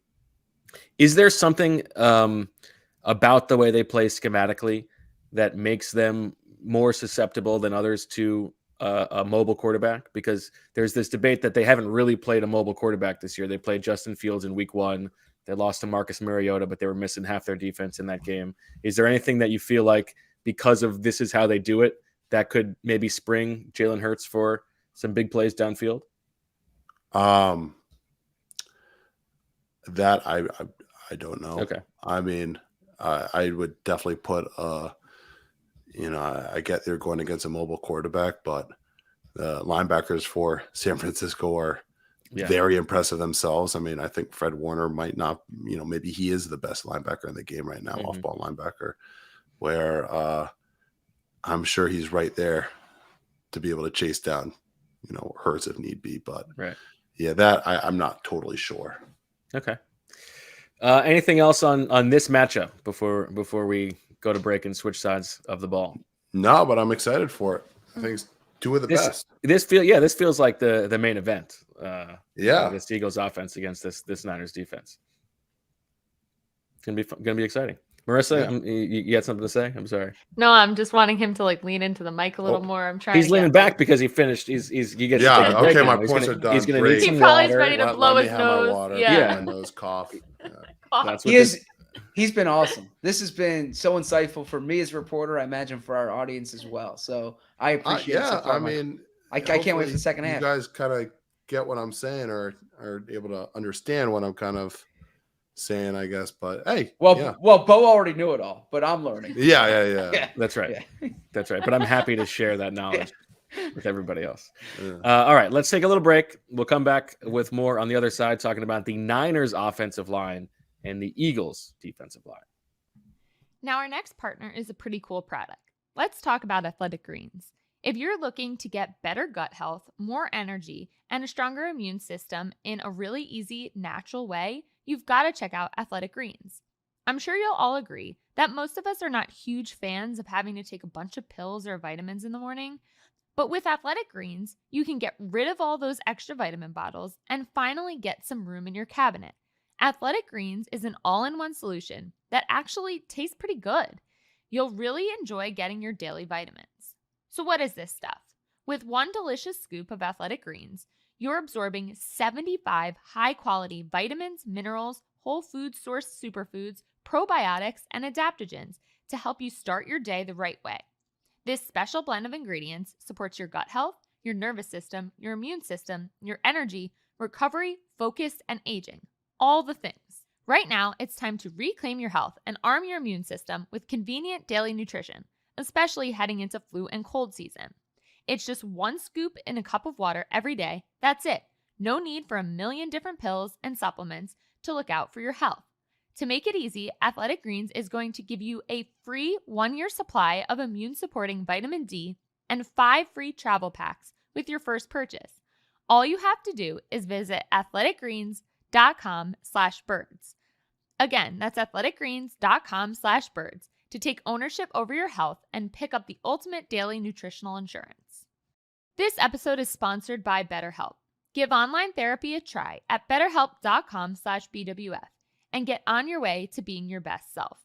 C: Is there something about the way they play schematically that makes them more susceptible than others to a mobile quarterback? Because there's this debate that they haven't really played a mobile quarterback this year. They played Justin Fields in week 1. They lost to Marcus Mariota, but they were missing half their defense in that game. Is there anything that you feel like, because of this is how they do it, that could maybe spring Jalen Hurts for some big plays downfield?
E: That I don't know.
C: Okay.
E: I mean, I would definitely put I get they're going against a mobile quarterback, but the linebackers for San Francisco are very impressive themselves. I mean, I think Fred Warner might not, maybe he is the best linebacker in the game right now, off-ball linebacker, where I'm sure he's right there to be able to chase down, Hurts if need be. But yeah, that I'm not totally sure.
C: Okay. Anything else on this matchup before we go to break and switch sides of the ball?
E: No, but I'm excited for it. I think it's two of the best.
C: This feels like the main event. This Eagles offense against this Niners defense. It's gonna be exciting. Marissa, you had something to say? I'm sorry.
B: No, I'm just wanting him to lean into the mic a little more. I'm trying.
C: He's leaning back because he finished. He gets.
E: Yeah. Okay. My points are done.
C: He's gonna need some
B: he probably
C: water.
B: is ready to blow his nose.
E: Yeah. My nose cough.
C: That's what
D: He's been awesome. This has been so insightful for me as a reporter. I imagine for our audience as well. So I appreciate it. So far, I can't wait for the second half.
E: You guys kind of get what I'm saying, or are able to understand what I'm kind of saying, I guess. But hey,
D: Bo already knew it all, but I'm learning.
E: Yeah.
C: That's right. That's right. But I'm happy to share that knowledge with everybody else. All right, let's take a little break. We'll come back with more on the other side, talking about the Niners offensive line and the Eagles defensive line.
B: Now, our next partner is a pretty cool product. Let's talk about Athletic Greens. If you're looking to get better gut health, more energy, and a stronger immune system in a really easy, natural way, you've got to check out Athletic Greens. I'm sure you'll all agree that most of us are not huge fans of having to take a bunch of pills or vitamins in the morning, but with Athletic Greens, you can get rid of all those extra vitamin bottles and finally get some room in your cabinet. Athletic Greens is an all-in-one solution that actually tastes pretty good. You'll really enjoy getting your daily vitamins. So what is this stuff? With one delicious scoop of Athletic Greens, you're absorbing 75 high-quality vitamins, minerals, whole food source superfoods, probiotics, and adaptogens to help you start your day the right way. This special blend of ingredients supports your gut health, your nervous system, your immune system, your energy, recovery, focus, and aging. All the things. Right now, it's time to reclaim your health and arm your immune system with convenient daily nutrition, especially heading into flu and cold season. It's just one scoop in a cup of water every day. That's it. No need for a million different pills and supplements to look out for your health. To make it easy, Athletic Greens is going to give you a free 1-year supply of immune-supporting vitamin D and 5 free travel packs with your first purchase. All you have to do is visit athleticgreens.com/birds. Again, that's athleticgreens.com/birds to take ownership over your health and pick up the ultimate daily nutritional insurance. This episode is sponsored by BetterHelp. Give online therapy a try at betterhelp.com/BWF and get on your way to being your best self.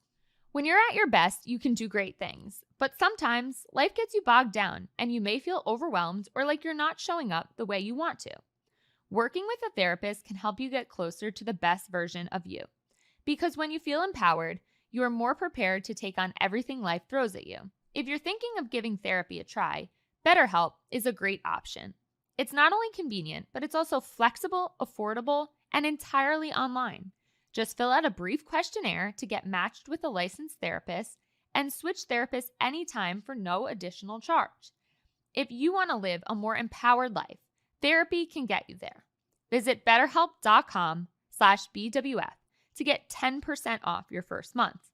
B: When you're at your best, you can do great things, but sometimes life gets you bogged down and you may feel overwhelmed or like you're not showing up the way you want to. Working with a therapist can help you get closer to the best version of you. Because when you feel empowered, you are more prepared to take on everything life throws at you. If you're thinking of giving therapy a try, BetterHelp is a great option. It's not only convenient, but it's also flexible, affordable, and entirely online. Just fill out a brief questionnaire to get matched with a licensed therapist and switch therapists anytime for no additional charge. If you want to live a more empowered life, therapy can get you there. Visit betterhelp.com/BWF to get 10% off your first month.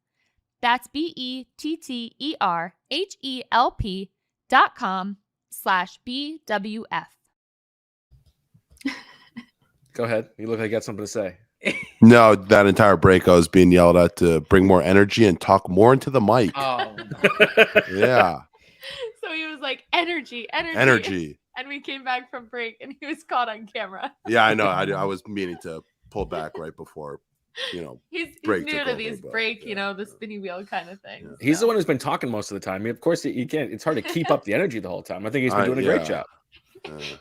B: That's BETTERHELP.com/BWF.
C: Go ahead. You look like you got something to say.
E: No, that entire break I was being yelled at to bring more energy and talk more into the mic.
D: Oh,
E: Yeah.
B: So he was like, energy.
E: Energy.
B: And we came back from break and he was caught on camera.
E: Yeah, I know. I was meaning to pull back right before,
B: He's
E: break
B: new
E: took
B: to
E: over,
B: these
E: but,
B: break,
E: yeah,
B: the spinny wheel kind of thing.
E: Yeah.
C: He's the one who's been talking most of the time. Of course, you can't. It's hard to keep up the energy the whole time. I think he's been doing a great job.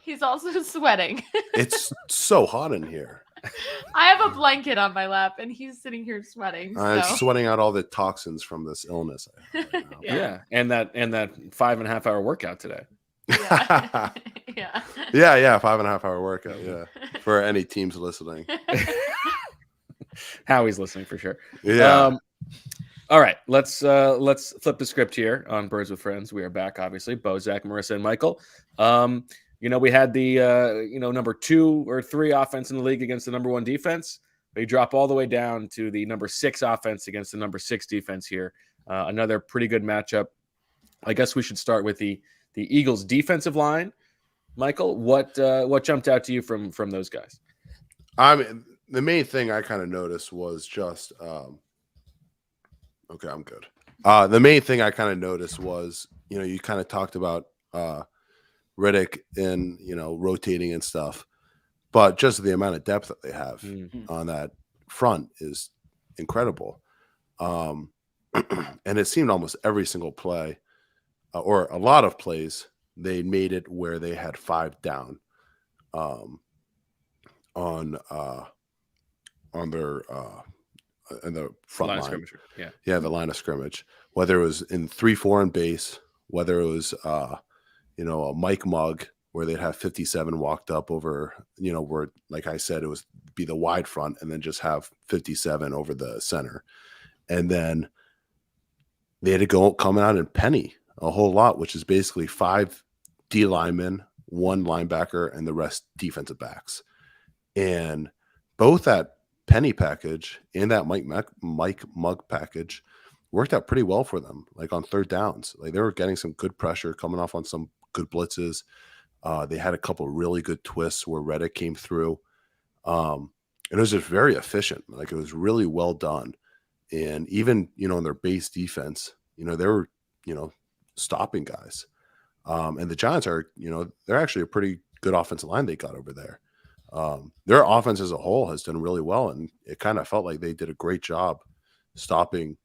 B: He's also sweating.
E: It's so hot in here.
B: I have a blanket on my lap and he's sitting here sweating.
E: I'm
B: so.
E: sweating out all the toxins from this illness I have right now.
C: Yeah, and that 5.5 hour workout today.
B: Yeah. Yeah.
E: Yeah, 5.5 hour workout. Yeah, for any teams listening.
C: Howie's listening for sure.
E: Yeah.
C: All right, let's flip the script here on Birds with Friends. We are back, obviously. Bo, Zach, Marissa, and Michael. We had the number 2 or 3 offense in the league against the number 1 defense. We drop all the way down to the number 6 offense against the number 6 defense here. Another pretty good matchup. I guess we should start with the Eagles defensive line. Michael, what jumped out to you from those guys?
E: I mean, the main thing I kind of noticed was just okay, I'm good. The main thing I kind of noticed was, you kind of talked about Riddick and, rotating and stuff, but just the amount of depth that they have on that front is incredible. And it seemed almost every single play or a lot of plays, they made it where they had 5 down on their in the front line. Yeah, the line of scrimmage. Whether it was in 3-4 and base, whether it was a Mike Mug where they'd have 57 walked up over, where, like I said, it was be the wide front and then just have 57 over the center. And then they had to go coming out and penny a whole lot, which is basically 5 D linemen, 1 linebacker, and the rest defensive backs. And both that penny package and that Mike Mug package worked out pretty well for them, like on 3rd downs. Like they were getting some good pressure coming off on some good blitzes. They had a couple really good twists where Reddick came through. And it was just very efficient. Like it was really well done. And even, in their base defense, they were, stopping guys. And the Giants are, they're actually a pretty good offensive line they got over there. Their offense as a whole has done really well. And it kind of felt like they did a great job stopping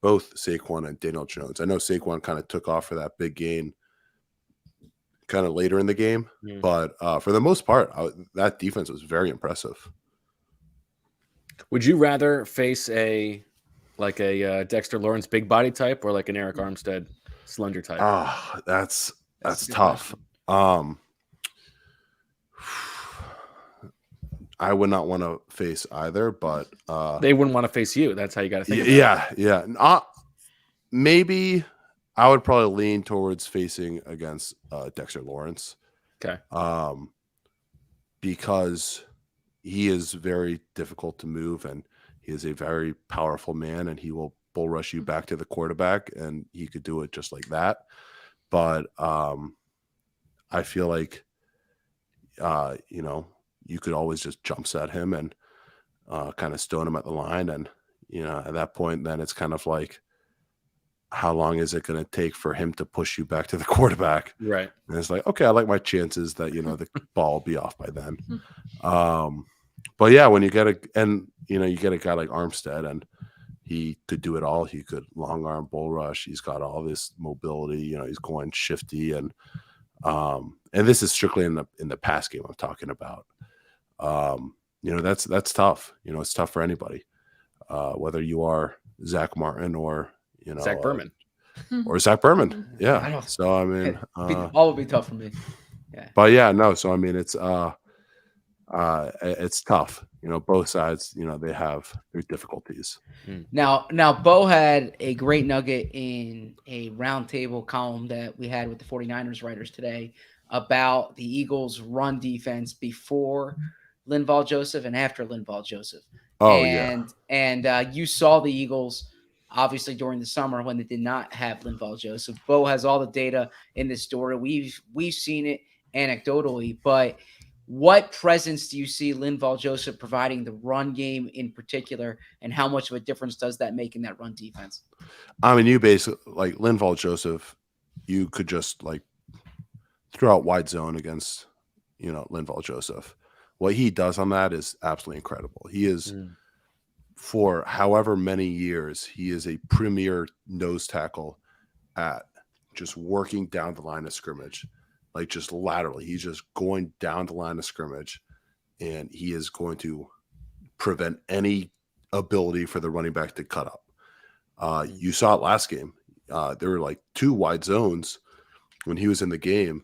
E: both Saquon and Daniel Jones. I know Saquon kind of took off for that big gain kind of later in the game, but for the most part, that defense was very impressive.
C: Would you rather face a Dexter Lawrence big body type or like an Eric Armstead slender type?
E: That's tough. I would not want to face either, but
C: they wouldn't want to face you. That's how you got to think.
E: Yeah. Maybe I would probably lean towards facing against Dexter Lawrence.
C: Okay.
E: Because he is very difficult to move and he is a very powerful man and he will bull rush you back to the quarterback and he could do it just like that. But I feel like, you could always just jump set him and kind of stone him at the line. And, at that point, then it's kind of like, how long is it going to take for him to push you back to the quarterback?
C: Right.
E: And it's like, okay, I like my chances that, the ball will be off by then. But yeah, when you get a guy like Armstead and he could do it all. He could long arm bull rush. He's got all this mobility, he's going shifty and this is strictly in the pass game I'm talking about. That's tough. It's tough for anybody, whether you are, Zach Martin or
C: Zach Berman.
E: or Zach Berman.
D: I
E: Yeah.
D: don't-
E: So I mean,
D: all would be tough for me. Yeah.
E: but yeah, no. So I mean, it's tough. Both sides. They have their difficulties.
D: Now, Bo had a great nugget in a roundtable column that we had with the 49ers writers today about the Eagles' run defense before Linval Joseph and after Linval Joseph.
E: Oh,
D: And you saw the Eagles obviously during the summer when they did not have Linval Joseph. Bo has all the data in this story. We've seen it anecdotally, but what presence do you see Linval Joseph providing the run game in particular, and how much of a difference does that make in that run defense?
E: I mean, you basically like Linval Joseph, you could just like throw out wide zone against, Linval Joseph. What he does on that is absolutely incredible. He is, for however many years, he is a premier nose tackle at just working down the line of scrimmage, like just laterally. He's just going down the line of scrimmage, and he is going to prevent any ability for the running back to cut up. You saw it last game. There were like 2 wide zones when he was in the game,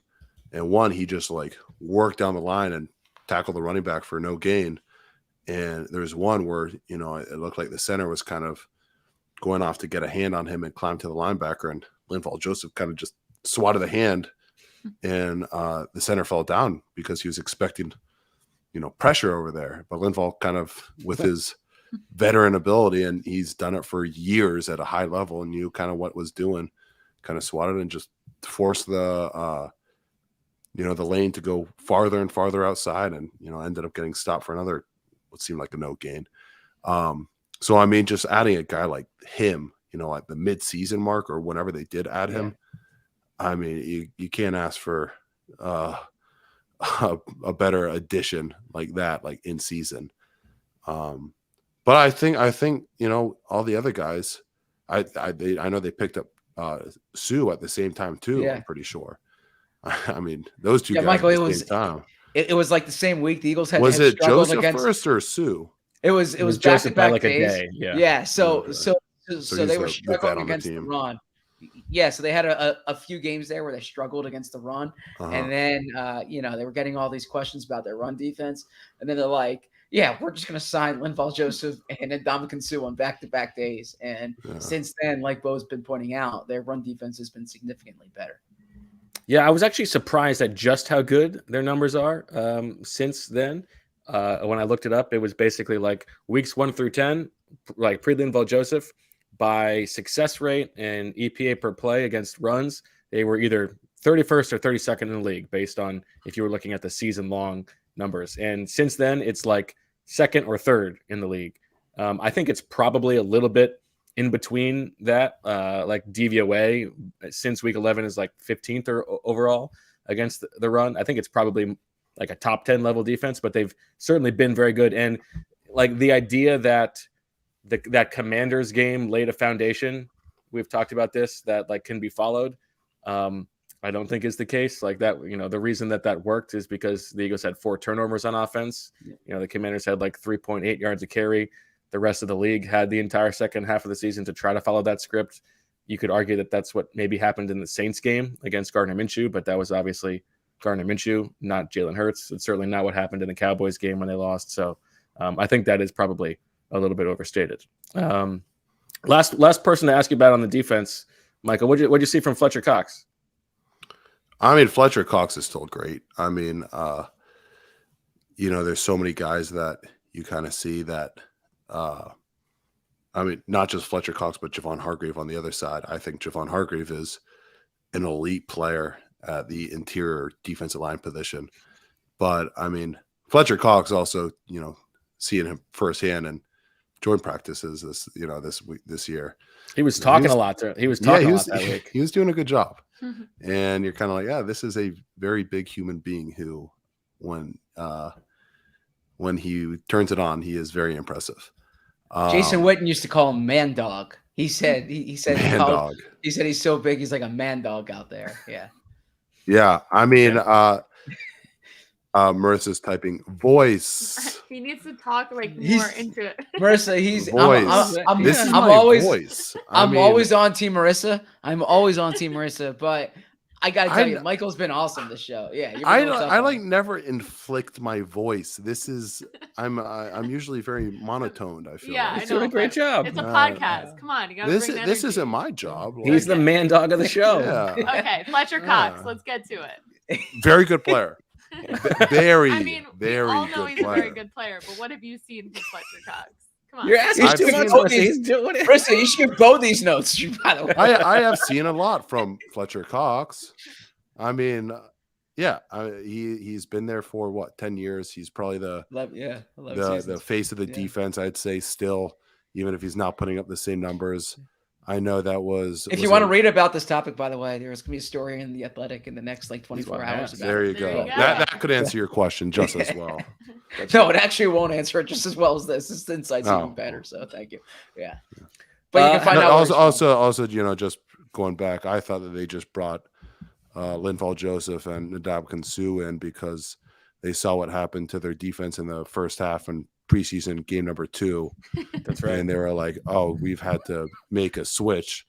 E: and one he just like worked down the line and tackled the running back for no gain. And there's one where, it looked like the center was kind of going off to get a hand on him and climb to the linebacker, and Linval Joseph kind of just swatted the hand, and the center fell down because he was expecting, pressure over there. But Linval kind of, with his veteran ability, and he's done it for years at a high level, and knew kind of what was doing, kind of swatted and just forced the lane to go farther and farther outside, and ended up getting stopped for another what seemed like a no gain. So I mean, just adding a guy like him, at the mid-season mark or whenever they did add him, I mean, you can't ask for a better addition like that, like in season. But I think all the other guys, I know they picked up Sue at the same time too.
D: Yeah.
E: I'm pretty sure. I mean, those two guys
D: Michael,
E: at the same time.
D: It was like the same week the Eagles had.
E: Was
D: had
E: it
D: struggled
E: Joseph
D: against,
E: first or Sue?
D: It was
C: Joseph
D: back-to-back
C: by like
D: days.
C: a day. Yeah.
D: Yeah. So
E: Okay.
D: so
E: he's
D: they were
E: the
D: struggling
E: vet on the
D: against the
E: team.
D: run. Yeah, so they had a few games there where they struggled against the run, and then they were getting all these questions about their run defense, and then they're like, "Yeah, we're just going to sign Linval Joseph and Ndamukong Suh on back-to-back days." And since then, like Bo's been pointing out, their run defense has been significantly better.
C: Yeah, I was actually surprised at just how good their numbers are since then. When I looked it up, it was basically like weeks 1 through 10, like pre-Linval Joseph, by success rate and EPA per play against runs, they were either 31st or 32nd in the league based on if you were looking at the season-long numbers. And since then, it's like 2nd or 3rd in the league. I think it's probably a little bit in between that, like DVOA since week 11 is like 15th or overall against the run. I think it's probably like a top 10 level defense, but they've certainly been very good. And like the idea that that Commanders game laid a foundation, we've talked about this, that like can be followed. I don't think is the case. Like that, the reason that worked is because the Eagles had 4 turnovers on offense. The Commanders had like 3.8 yards a carry. The rest of the league had the entire second half of the season to try to follow that script. You could argue that that's what maybe happened in the Saints game against Gardner-Minshew, but that was obviously Gardner-Minshew, not Jalen Hurts. It's certainly not what happened in the Cowboys game when they lost. So I think that is probably a little bit overstated. Last person to ask you about on the defense, Michael, what'd you see from Fletcher Cox?
E: I mean, Fletcher Cox is still great. I mean, there's so many guys that you kind of see that. I mean, not just Fletcher Cox, but Javon Hargrave on the other side. I think Javon Hargrave is an elite player at the interior defensive line position. But I mean, Fletcher Cox also, seeing him firsthand and joint practices this year.
C: He was talking a lot. He was talking a lot that week.
E: He was doing a good job. And you're kind of like, yeah, this is a very big human being who, when he turns it on, he is very impressive.
D: Jason Witten used to call him Man Dog. He said
E: Man Dog.
D: He said he's so big, he's like a man dog out there. Yeah.
E: Yeah. I mean, Marissa's typing voice.
B: He needs to talk like
D: He's-
B: more into it.
D: Marissa, he's
E: Voice.
D: I'm
E: This is
D: I'm
E: my
D: always
E: voice.
D: I'm always on Team Marissa. I'm always on Team Marissa, but I gotta tell you, Michael's been awesome this show. Yeah, you've been
E: I
D: real tough
E: I
D: on
E: like
D: him.
E: never inflict my voice. This is I'm usually very monotoned. I feel
B: Yeah,
E: like.
C: He's doing a great
B: but
C: job.
B: It's a
E: Uh,
B: podcast. Come on, you gotta
E: This
B: bring
E: this isn't
B: energy.
E: my job.
C: He's the man dog of the show.
E: Yeah,
B: Okay, Fletcher Cox.
E: Yeah.
B: Let's get to it.
E: very good player. Very
B: I mean,
E: very
B: we all know
E: good
B: he's
E: player.
B: a very good player, but what have you seen from Fletcher Cox? Come on.
C: You're asking
E: I've
C: too much.
E: seen-
C: Marissa. He's doing it.
D: Marissa, you should get both these notes, by the way.
E: I have seen a lot from Fletcher Cox. I mean, yeah, he's been there for what 10 years. He's probably the
D: 11
E: the
D: seasons.
E: face of the
D: Yeah.
E: defense. I'd say still, even if he's not putting up the same numbers. I know that was.
D: If you want to read about this topic, by the way, there's gonna be a story in the Athletic in the next like 24
C: Wow.
D: hours about
E: there
D: it.
E: you
B: There
E: go.
B: you go.
E: That could answer your question just as well.
D: No, it actually won't answer it just as well as this. This insight's
E: Oh.
D: even better. So thank you. Yeah, but you can find
E: No,
D: out. where he's from.
E: also, just going back, I thought that they just brought Linval Joseph and Ndamukong Suh in because they saw what happened to their defense in the first half and preseason game number 2.
C: That's right.
E: And they were like, "Oh, we've had to make a switch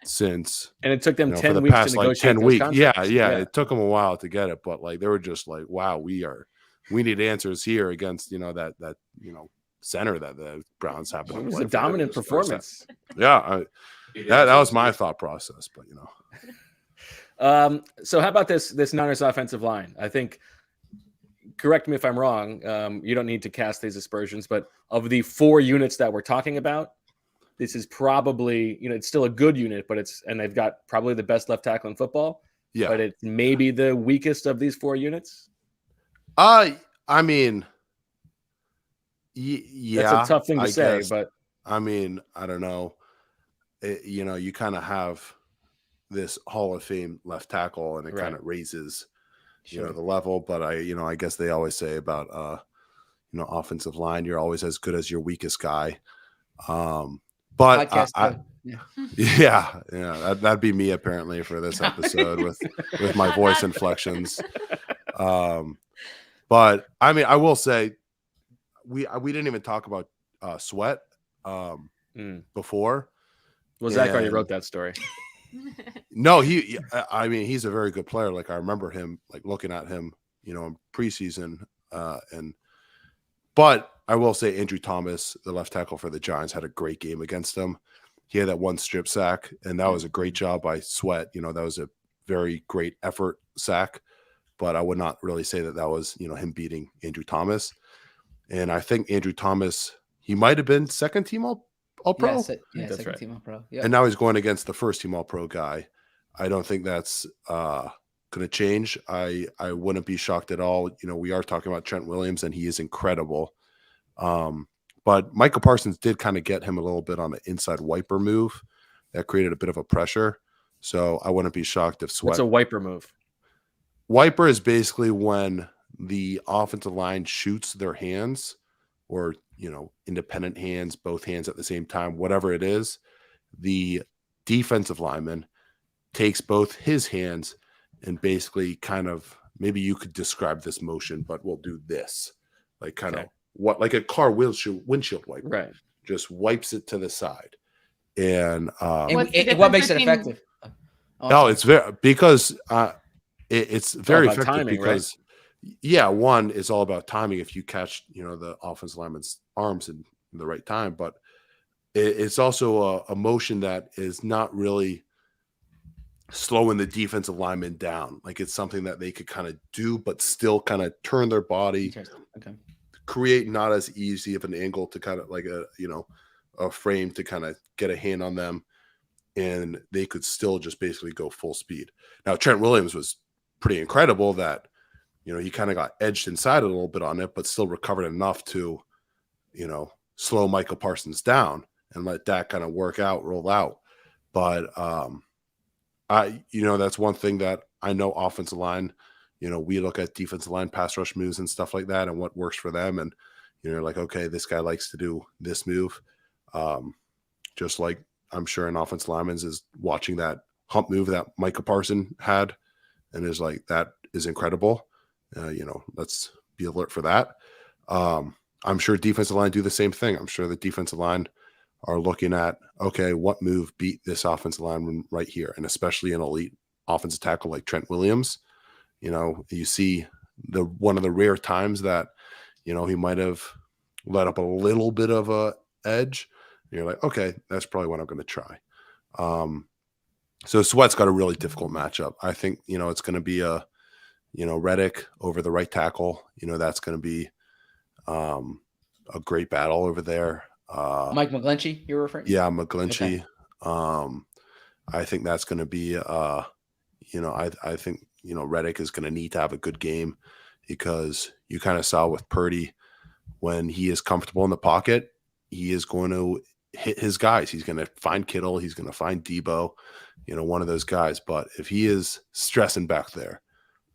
E: since
C: And it took them
E: for
C: 10
E: the
C: weeks
E: past
C: to
E: like
C: negotiate
E: 10
C: those
E: weeks. Yeah,
C: contracts.
E: it took them a while to get it, but like they were just like, wow, we need answers here against that center that the Browns happen to
C: It was
E: play
C: a
E: for them
C: dominant
E: this first half.
C: performance.
E: Yeah, that was my thought process, but
C: So how about this Niners offensive line? I think, correct me if I'm wrong, you don't need to cast these aspersions, but of the 4 units that we're talking about, this is probably, it's still a good unit, but and they've got probably the best left tackle in football,
E: yeah.
C: but it's maybe the weakest of these 4 units.
E: I mean, yeah,
C: That's a tough thing to
E: I
C: say,
E: guess.
C: but
E: I mean, I don't know. You kind of have this Hall of Fame left tackle, and it
C: Right.
E: kind of raises,
C: Sure.
E: the level. But I guess they always say about, offensive line, you're always as good as your weakest guy. But
D: Podcast,
E: yeah, that'd be me apparently for this episode with my voice inflections. But I mean, I will say we didn't even talk about Sweat before.
C: Well, Zach already
E: And-
C: wrote that story.
E: No, he's a very good player. Like I remember him, like looking at him, in preseason. But I will say Andrew Thomas, the left tackle for the Giants, had a great game against them. He had that one strip sack, and that was a great job by Sweat. That was a very great effort sack. But I would not really say that was, him beating Andrew Thomas. And I think Andrew Thomas, he might have been second team All-Pro.
D: Yeah,
C: That's
D: second
C: right.
D: team All-Pro. Yeah.
E: And now he's going against the first team All-Pro guy. I don't think that's going to change. I wouldn't be shocked at all. We are talking about Trent Williams, and he is incredible. But Michael Parsons did kind of get him a little bit on the inside wiper move. That created a bit of a pressure. So I wouldn't be shocked if Sweat.
C: What's a wiper move?
E: Wiper is basically when the offensive line shoots their hands or, independent hands, both hands at the same time, whatever it is. The defensive lineman takes both his hands and basically kind of, maybe you could describe this motion, but we'll do this, like kind of like a car windshield wiper.
C: Right.
E: Just wipes it to the side. And
B: What's the
D: And what
B: difference
D: makes it
B: between-
D: effective?
E: no, it's because it's very
C: about
E: effective
C: timing, right?
E: because one is all about timing. If you catch the offensive lineman's arms in the right time, but it's also a motion that is not really slowing the defensive lineman down. Like it's something that they could kind of do, but still kind of turn their body,
D: Interesting. Okay.
E: create not as easy of an angle to kind of like a frame to kind of get a hand on them, and they could still just basically go full speed. Now Trent Williams was pretty incredible that he kind of got edged inside a little bit on it, but still recovered enough to slow Michael Parsons down and let that kind of roll out. But that's one thing that I know offensive line, we look at defensive line pass rush moves and stuff like that and what works for them. And, like, okay, this guy likes to do this move. Just like I'm sure an offensive lineman is watching that hump move that Micah Parsons had and is like, that is incredible. Let's be alert for that. I'm sure defensive line do the same thing. I'm sure the defensive line are looking at, okay, what move beat this offensive lineman right here? And especially an elite offensive tackle like Trent Williams, you see one of the rare times that, he might have let up a little bit of a edge. And you're like, okay, that's probably what I'm going to try. So Sweat's got a really difficult matchup. I think, it's going to be a, Reddick over the right tackle. That's going to be a great battle over there.
D: Mike McGlinchey, you're referring?
E: Yeah, McGlinchey. Okay. I think that's going to be, I think, Reddick is going to need to have a good game because you kind of saw with Purdy when he is comfortable in the pocket, he is going to hit his guys. He's going to find Kittle. He's going to find Debo, one of those guys. But if he is stressing back there,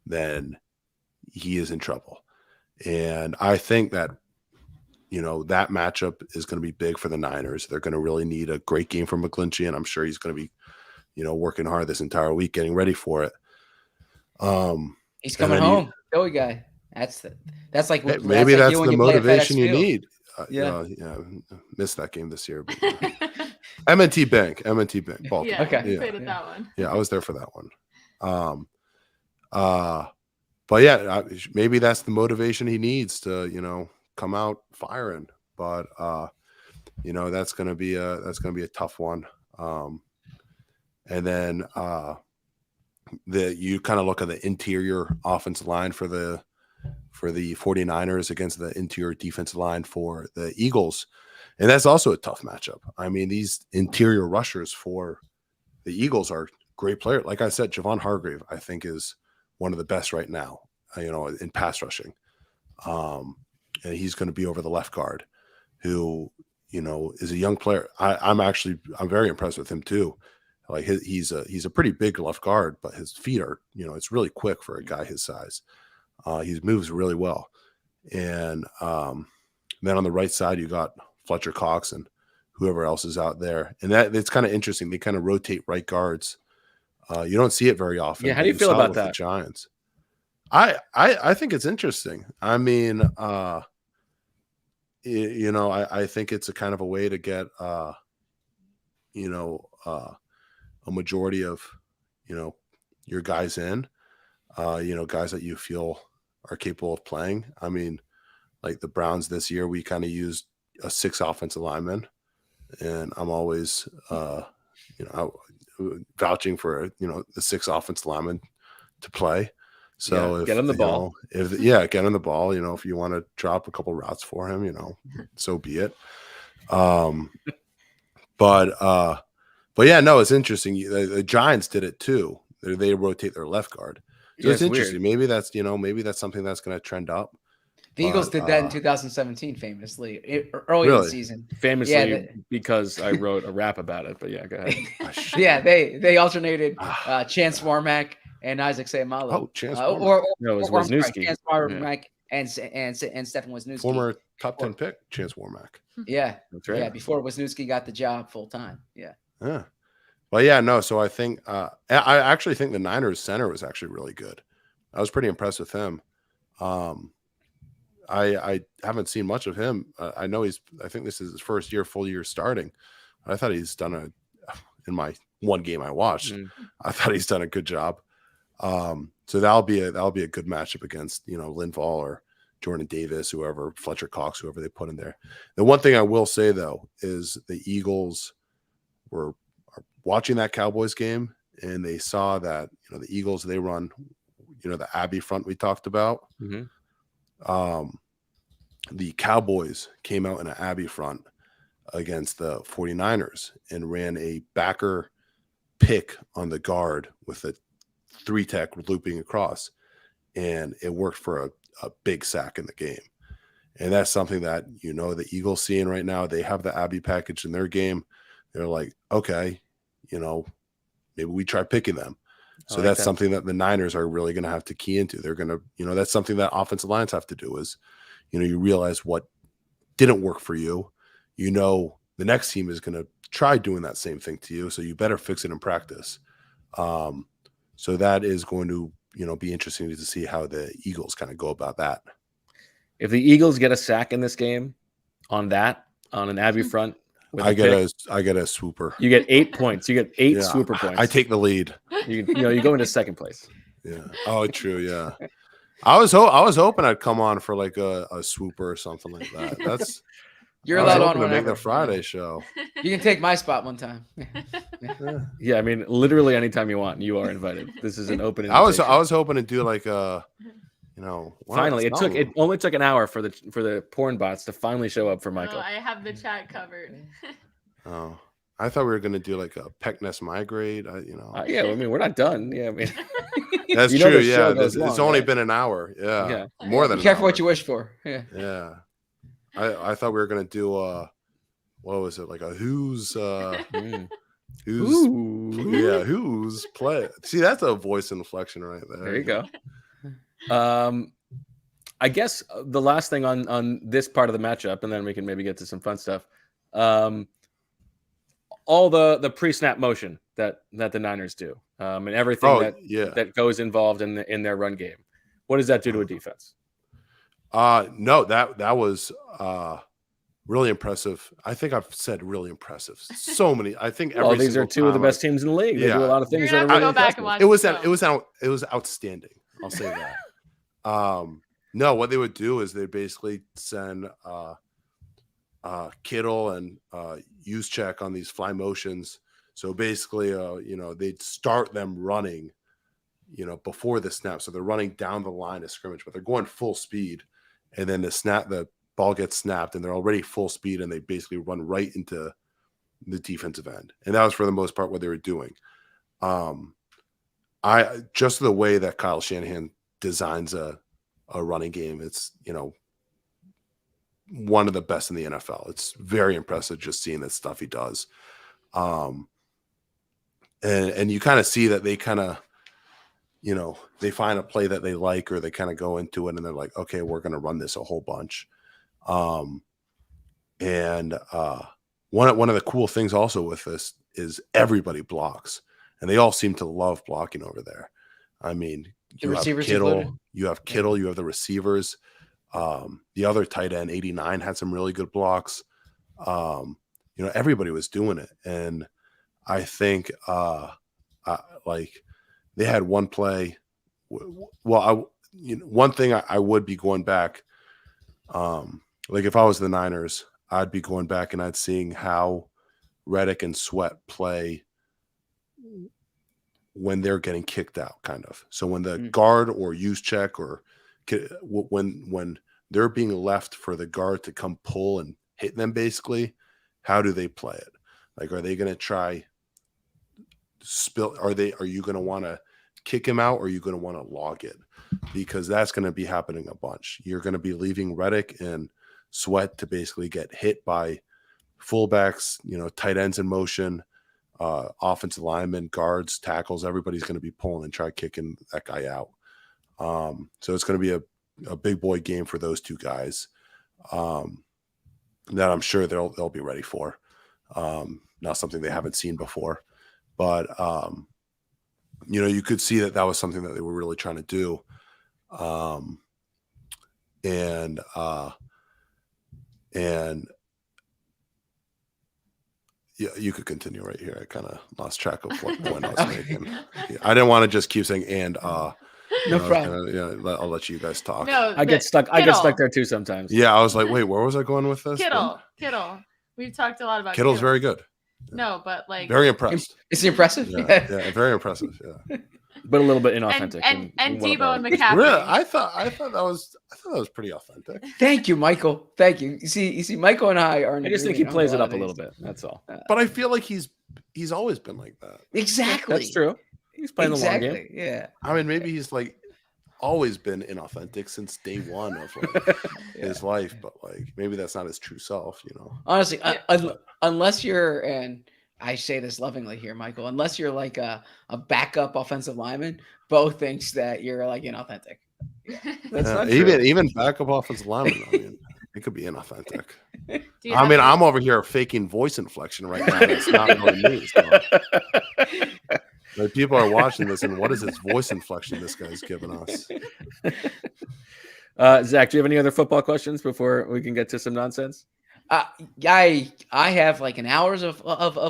E: then he is in trouble. And I think that, that matchup is going to be big for the Niners. They're going to really need a great game from McGlinchey, and I'm sure he's going to be, working hard this entire week getting ready for it.
D: He's coming home. Philly guy. That's like
E: maybe that's the motivation you need.
D: Yeah,
E: missed that game this year. But, M&T Bank, Baltimore.
B: Yeah,
D: okay.
B: You played at that one.
E: Yeah, I was there for that one. But yeah, maybe that's the motivation he needs to, come out firing. But that's gonna be a tough one. And then you kind of look at the interior offensive line for the 49ers against the interior defensive line for the Eagles. And that's also a tough matchup. I mean, these interior rushers for the Eagles are great players. Like I said, Javon Hargrave, I think, is one of the best right now, in pass rushing. And he's going to be over the left guard, who, is a young player. I'm very impressed with him too. Like he's a pretty big left guard, but his feet are, it's really quick for a guy his size. He moves really well. And then on the right side, you got Fletcher Cox and whoever else is out there. And it's kind of interesting. They kind of rotate right guards. You don't see it very often.
C: Yeah, how do you feel about that?
E: The Giants. I think it's interesting. I mean, I think it's a kind of a way to get, a majority of, your guys in, guys that you feel are capable of playing. I mean, like the Browns this year, we kind of used a 6 offensive linemen, and I'm always, vouching for, the 6 offensive linemen to play. So
C: get on the ball.
E: Get on the ball. If you want to drop a couple routes for him, so be it. But yeah, no, it's interesting. The Giants did it too. They rotate their left guard. So it's interesting. Weird. Maybe that's something that's going to trend up.
D: The Eagles did that in 2017, famously, early in the season.
C: Famously, because I wrote a rap about it. But yeah, go ahead.
D: Yeah, they alternated Chance Warmack and Isaac Seumalo.
E: Oh, Chance
C: Warmack. No, it was Wisniewski.
D: Chance Warmack and Stephen Wisniewski.
E: Former top 10 pick, Chance Warmack.
D: Yeah.
C: That's right.
D: Yeah, before Wisniewski got the job full time. Yeah.
E: Yeah. Well, yeah, no. So I think I actually think the Niners center was actually really good. I was pretty impressed with him. I haven't seen much of him. I know I think this is his first full year starting. I thought he's done in my one game I watched, I thought he's done a good job. So that'll be a good matchup against, Linval or Jordan Davis, whoever, Fletcher Cox, whoever they put in there. The one thing I will say though, is the Eagles are watching that Cowboys game, and they saw that, the Eagles, they run, the Abbey front we talked about. Mm-hmm. The Cowboys came out in an Abbey front against the 49ers and ran a backer pick on the guard with a 3-tech looping across, and it worked for a big sack in the game. And that's something that, the Eagles seeing right now. They have the Abbey package in their game. They're like, okay, maybe we try picking them. So that's something that the Niners are really going to have to key into. They're going to, that's something that offensive lines have to do is, you realize what didn't work for you. The next team is going to try doing that same thing to you. So you better fix it in practice. So that is going to, be interesting to see how the Eagles kind of go about that.
C: If the Eagles get a sack in this game on an Abbey front, with
E: I
C: a
E: get
C: pick,
E: a swooper.
C: you get 8 points. You get 8
E: Yeah,
C: swooper points.
E: I take the lead.
C: you go into second place.
E: Yeah. Oh, true. Yeah. I was hoping I'd come on for like a swooper or something like that. That's
D: You're
E: I was
D: allowed
E: hoping
D: on
E: to make
D: whenever.
E: the Friday show.
D: You can take my spot one time.
C: Yeah, I mean, literally anytime you want, you are invited. This is an open
E: I
C: invitation.
E: was hoping to do like a,
C: Finally, it only took an hour for the porn bots to finally show up for Michael.
B: Oh, I have the chat covered.
E: Oh, I thought we were gonna do like a Peckness migrate.
C: Yeah, I mean, we're not done. Yeah, I mean,
E: That's
C: you know
E: true.
C: the show
E: Yeah,
C: goes
E: it's
C: long,
E: only
C: right?
E: been an hour. Yeah,
C: Yeah.
E: more than
D: Be
E: an
D: careful
E: hour.
D: what you wish for. Yeah.
E: Yeah, I thought we were gonna do what was it, like a who's who's play. See, that's a voice inflection right there.
C: There you go. I guess the last thing on this part of the matchup, and then we can maybe get to some fun stuff. All the pre-snap motion that the Niners do, and everything that goes involved in their run game. What does that do to a defense?
E: No, that was really impressive. I think I've said really impressive. So many. I think
C: Well, these are two of the best teams in the league. They do a lot of things that are really
B: go back
C: impressive.
B: and watch.
E: It was outstanding. I'll say that. No, what they would do is they basically send Kittle and Juszczyk on these fly motions. So basically, they'd start them running, before the snap. So they're running down the line of scrimmage, but they're going full speed. And then the ball gets snapped and they're already full speed and they basically run right into the defensive end. And that was for the most part what they were doing. I just the way that Kyle Shanahan designs a running game, it's, one of the best in the NFL. It's very impressive just seeing that stuff he does. And you kind of see that they kind of, they find a play that they like, or they kind of go into it and they're like, okay, we're going to run this a whole bunch. One of the cool things also with this is everybody blocks, and they all seem to love blocking over there. I mean, you have Kittle, you have the receivers. The other tight end, 89, had some really good blocks. Everybody was doing it. And I think they had one play. One thing I would be going back, like if I was the Niners, I'd be going back and I'd seeing how Reddick and Sweat play when they're getting kicked out, kind of. So when the guard or Juszczyk or when they're being left for the guard to come pull and hit them, basically, how do they play it? Like, are they going to try spill? Are you going to want to kick him out, or are you going to want to log it? Because that's going to be happening a bunch. You're going to be leaving Reddick and Sweat to basically get hit by fullbacks, tight ends in motion, offensive linemen, guards, tackles. Everybody's going to be pulling and try kicking that guy out. So it's going to be a big boy game for those two guys that I'm sure they'll be ready for. Not something they haven't seen before, but you could see that was something that they were really trying to do. Yeah, you could continue right here. I kind of lost track of what point I was making. I didn't want to just keep saying
D: no problem.
E: I'll let you guys talk.
B: No,
C: I get stuck there too sometimes.
E: Yeah, I was like, wait, where was I going with this?
B: Kittle. We've talked a lot about
E: Kittle's very good.
B: No, but
E: very impressed.
D: Is he impressive?
E: Yeah, very impressive. Yeah,
C: but a little bit inauthentic.
B: And Debo and McCaffrey.
E: Really, I thought that was pretty authentic.
D: Thank you, Michael. Thank you. You see, Michael and I are.
C: I just think he plays it up a little bit. That's all.
E: But I feel like he's always been like that.
D: Exactly.
C: That's true. He's playing the long game.
D: Yeah.
E: I mean, maybe he's always been inauthentic since day one of his life, but maybe that's not his true self.
D: Honestly, unless you're, and I say this lovingly here, Michael, unless you're like a backup offensive lineman, Bo thinks that you're inauthentic.
C: That's not
E: true. Even backup offensive lineman. I mean, it could be inauthentic.
B: I mean,
E: I'm over here faking voice inflection right now. It's not really me. So. People are watching this, and what is this voice inflection this guy's giving us?
C: Zach, do you have any other football questions before we can get to some nonsense?
D: I have like an hours of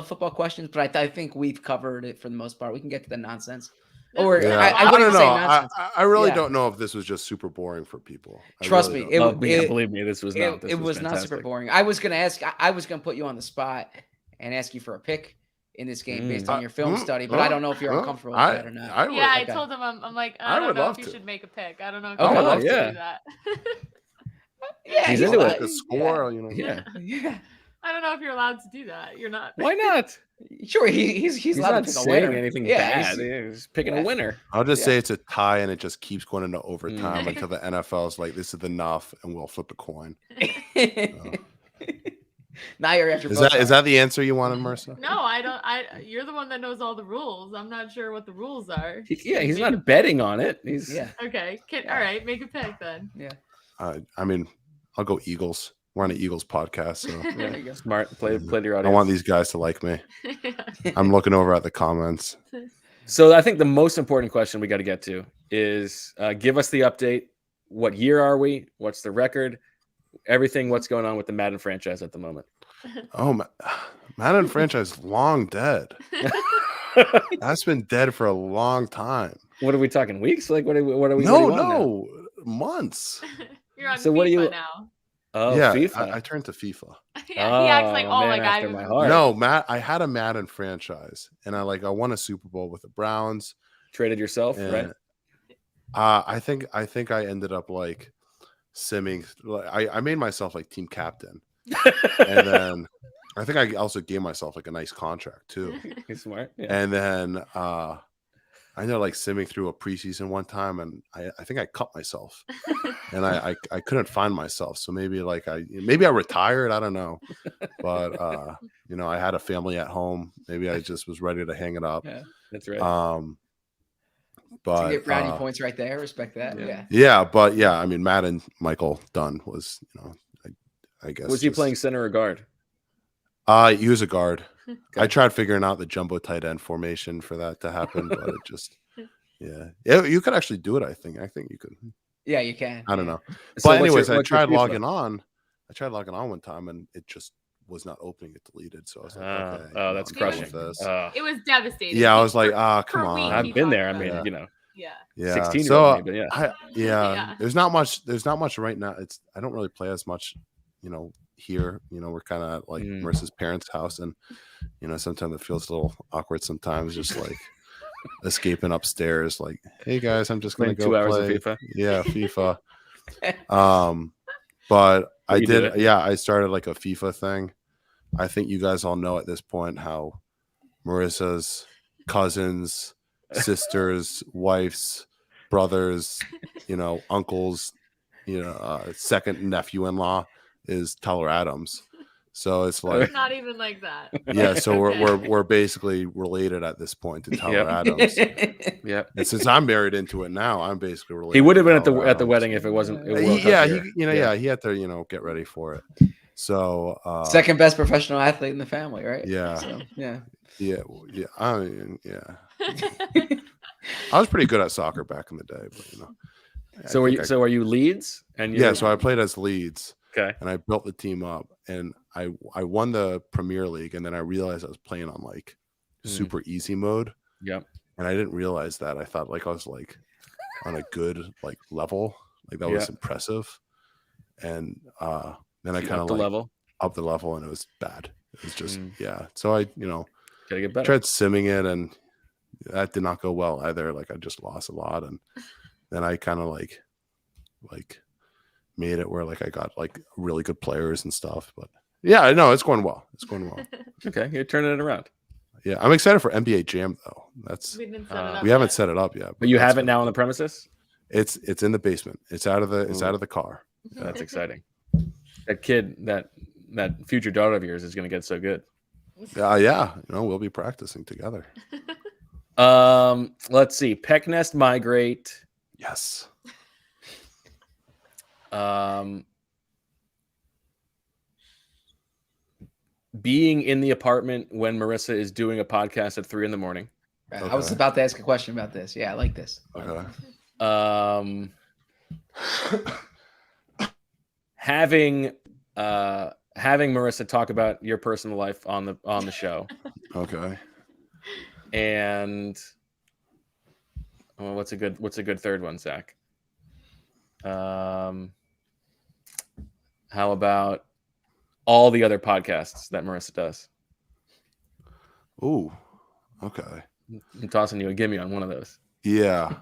D: football questions, but I think we've covered it for the most part. We can get to the nonsense. Or
E: Yeah,
D: I
E: I
D: wouldn't
E: don't
D: say
E: know.
D: nonsense.
E: I really
D: Yeah.
E: don't know if this was just super boring for people. I
D: Trust
E: really
D: me,
E: don't.
C: Believe me, this was not. This
D: it was not super
C: fantastic.
D: boring. I was gonna put you on the spot and ask you for a pick in this game based on your film study, but I don't know if you're uncomfortable with that or not.
B: I told him I'm like I don't know if you should make a pick. I don't know if
D: Okay.
B: you want
C: yeah.
B: to do that.
D: Yeah,
C: He's into
E: like
C: it.
E: a score,
C: Yeah.
D: Yeah.
B: I don't know if you're allowed to do that. You're not.
C: Why not?
D: Sure, he's allowed
C: not
D: to pick a
C: saying
D: winner.
C: anything
D: Yeah,
C: bad. He's picking a winner.
E: I'll just say it's a tie, and it just keeps going into overtime until the NFL's like, "This is enough," and we'll flip a coin.
D: Now you're after.
E: Is that the answer you wanted, Marissa?
B: No, I don't. You're the one that knows all the rules. I'm not sure what the rules are.
C: He's not betting on it. He's
B: Okay. All right. Make a pick then.
D: Yeah.
E: I mean, I'll go Eagles. We're on an Eagles podcast, so
D: There you go.
C: smart. Play to your audience.
E: I want these guys to like me. I'm looking over at the comments.
C: So I think the most important question we got to get to is give us the update. What year are we? What's the record? Everything. What's going on with the Madden franchise at the moment?
E: Oh, Madden franchise long dead. That's been dead for a long time.
C: What are we talking? Weeks? Like what are we?
E: No, months.
B: You're on
C: So
B: FIFA
C: what do you-
B: now.
C: Oh,
E: Yeah,
C: FIFA.
E: I turned to FIFA.
B: Yeah, he acts like
C: man
B: like
C: after
B: I
C: my heart.
E: No, I had a Madden franchise, and I won a Super Bowl with the Browns.
C: Traded yourself,
E: And,
C: right?
E: I think I ended up simming. I made myself team captain, and then I think I also gave myself a nice contract too.
C: He's smart. Yeah.
E: And then I ended up simming through a preseason one time, and I think I cut myself, and I couldn't find myself. So maybe I retired. I don't know, but I had a family at home. Maybe I just was ready to hang it up.
C: Yeah, that's right.
E: But
D: to get brownie points right there. Respect that.
C: Yeah.
D: Yeah.
E: But I mean, Madden Michael Dunn was I guess
C: Was he playing center or guard?
E: He was a guard. I tried figuring out the jumbo tight end formation for that to happen, but it just you could actually do it. I think you could.
D: Yeah, you can.
E: I don't know.
C: So
E: But
C: what's
E: anyways,
C: your-
E: I
C: what's your
E: tried
C: FIFA?
E: logging on. I tried logging on one time, and it just was not opening. It deleted. So I was like, okay,
C: Oh, that's
E: I'm done
C: crushing.
E: with this.
B: It was devastating.
E: Yeah, I was like,
B: For
E: come
B: a week,
E: on.
C: I've
B: he
C: been
B: talked
C: there. I
B: about
C: mean,
B: it. Yeah.
E: Yeah.
C: 16-year-old
E: So
C: me, but yeah.
B: Yeah.
E: there's not much right now. I don't really play as much, here. We're kind of like Marissa's parents' house, and sometimes it feels a little awkward sometimes, just escaping upstairs, hey guys, I'm just gonna
C: Playing
E: go
C: 2 hours
E: play.
C: of FIFA.
E: Yeah, FIFA. But I
C: You did
E: did.
C: it.
E: Yeah, I started a FIFA thing. I think you guys all know at this point how Marissa's cousins, sisters, wives, brothers, uncles, second nephew-in-law is Teller Adams. So it's
B: It's not even like that.
E: yeah. So we're basically related at this point to Teller Adams.
C: Yeah.
E: And since I'm married into it now, I'm basically related.
C: He would have been at
E: to
C: the
E: Teller
C: at the
E: Adams.
C: wedding if it wasn't. a World Cup
E: Yeah,
C: year.
E: he had to get ready for it. So
D: Second best professional athlete in the family, right?
E: Yeah.
D: So, yeah.
E: Yeah. I mean, yeah. I was pretty good at soccer back in the day, but
C: So are you Leeds? And
E: yeah, so I played as Leeds.
C: Okay.
E: And I built the team up, and I won the Premier League, and then I realized I was playing on super easy mode.
C: Yep.
E: And I didn't realize that. I thought I was on a good level. That was impressive. And then I kind of up the level, and it was bad. It was just So I
C: gotta get better.
E: tried simming it, and that did not go well either. I just lost a lot, and then I kind of made it where I got really good players and stuff. But yeah, no, it's going well. It's going well.
C: Okay, you're turning it around.
E: Yeah, I'm excited for NBA Jam though.
B: We didn't set it up
E: we haven't
B: yet.
E: set it up yet.
C: But you
E: that's
C: have it now on the premises?
E: It's in the basement. It's out of the car.
C: That's exciting. That kid, that future daughter of yours is going to get so good.
E: Yeah. We'll be practicing together.
C: Let's see. Peck nest migrate.
E: Yes.
C: Being in the apartment when Marissa is doing a podcast at 3 a.m.
D: Right. I was about to ask a question about this. Yeah, I like this.
E: Okay.
C: having Marissa talk about your personal life on the show.
E: Okay.
C: And what's a good third one, Zach? How about all the other podcasts that Marissa does?
E: Ooh. Okay.
C: I'm tossing you a gimme on one of those.
E: Yeah.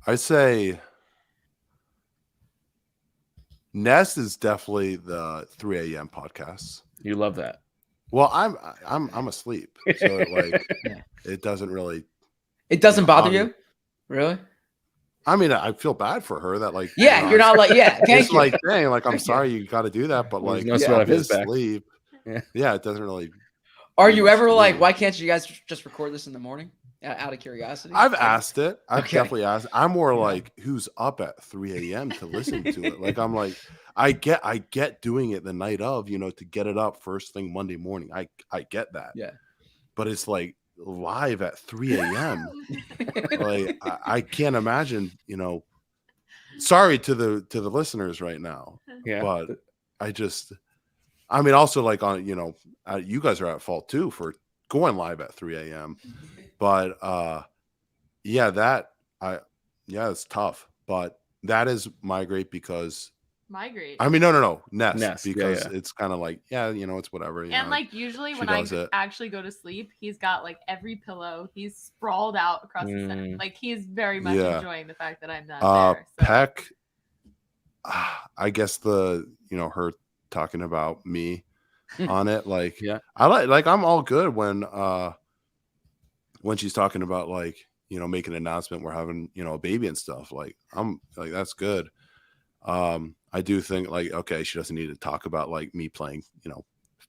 E: I'd say Nest is definitely the 3 a.m. podcasts.
C: You love that.
E: Well, I'm asleep, so it doesn't really.
D: It doesn't bother you, really?
E: I mean, I feel bad for her that
D: you're not like thank
E: it's
D: you.
E: like dang, like I'm sorry you got to do that, but like
C: no sweat
E: I'll
C: off
E: be
C: his back.
E: asleep.
C: Yeah,
E: it doesn't really.
D: Are you ever like, why can't you guys just record this in the morning? Out of curiosity,
E: I've asked it. I've definitely asked. I'm more
D: Yeah.
E: like, who's up at 3 a.m. to listen to it? Like, I'm like, I get doing it the night of, to get it up first thing Monday morning. I get that.
D: Yeah.
E: But it's like live at 3 a.m. Like, I can't imagine, sorry to the listeners right now.
C: Yeah.
E: But I mean, also like on, you guys are at fault too for going live at 3 a.m. But it's tough. But that is Migrate because
B: Migrate.
E: I mean, no, Nest because
C: yeah.
E: it's kind of like, it's whatever.
B: And like usually when I actually go to sleep, he's got like every pillow. He's sprawled out across the center. Like he's very much enjoying the fact that I'm not there. So.
E: Peck, I guess her talking about me on it, like I like I'm all good when she's talking about like making an announcement we're having a baby and stuff, like I'm like that's good. I do think like okay, she doesn't need to talk about like me playing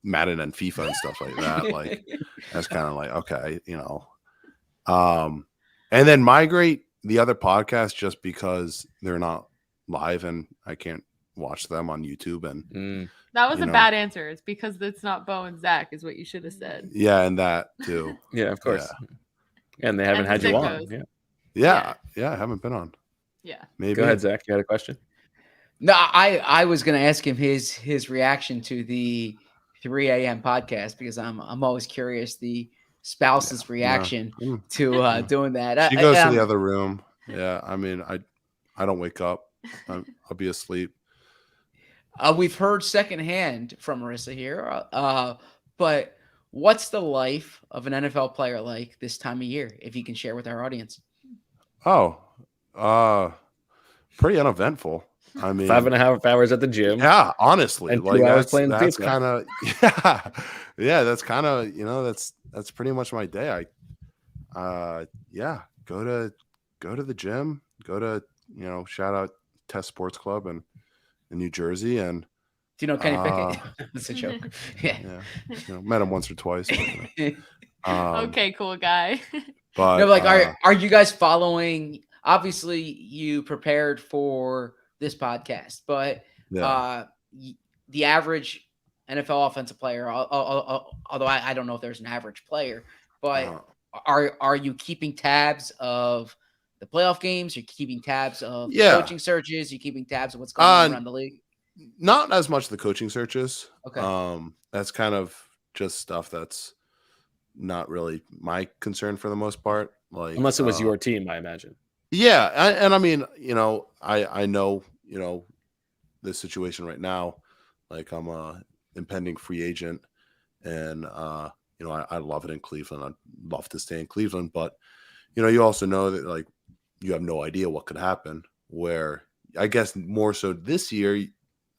E: Madden and FIFA and stuff like that. Like that's kind of like okay, and then Migrate, the other podcast, just because they're not live and I can't watch them on YouTube and
B: that was a bad answer. It's because it's not Bo and Zach is what you should have said.
E: Yeah, and that too.
C: Yeah, of course. Yeah. And they haven't had you on.
E: Yeah, I haven't been on.
B: Yeah.
E: Maybe.
C: Go ahead, Zach. You had a question?
D: No, I was going to ask him his reaction to the 3 a.m. podcast because I'm always curious the spouse's reaction to doing that.
E: She goes to the other room. Yeah, I mean, I don't wake up. I'll be asleep.
D: We've heard secondhand from Marissa here, but what's the life of an NFL player like this time of year, if you can share with our audience?
E: Oh, pretty uneventful. I mean,
C: 5.5 hours at the gym.
E: Yeah, honestly,
C: and 2 hours playing
E: that's
C: FIFA.
E: kind of that's kind of that's pretty much my day. I go to the gym, go to shout out Test Sports Club in New Jersey, and
D: do you know Kenny Pickett? That's a joke. Yeah.
E: Met him once or twice. But,
B: okay, cool guy.
E: But
D: no, like are you guys following? Obviously, you prepared for this podcast, but the average NFL offensive player, although I don't know if there's an average player, but are you keeping tabs of the playoff games? You're keeping tabs of coaching searches? You're keeping tabs of what's going on around the league?
E: Not as much the coaching searches.
D: Okay.
E: That's kind of just stuff that's not really my concern for the most part. Like
C: unless it was your team, I imagine.
E: Yeah, and I mean, I know, this situation right now. Like I'm a impending free agent, and I love it in Cleveland. I'd love to stay in Cleveland, but you also know that like you have no idea what could happen. Where I guess more so this year,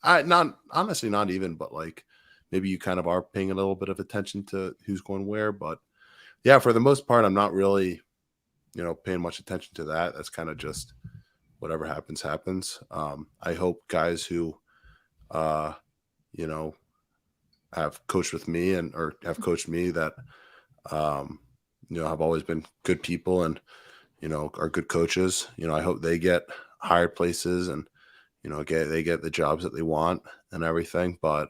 E: not honestly not even, but like maybe you kind of are paying a little bit of attention to who's going where. But yeah, for the most part, I'm not really paying much attention to that. That's kind of just whatever happens. I hope guys who, have coached with me or have coached me that, have always been good people and, are good coaches. I hope they get hired places and, they get the jobs that they want and everything. But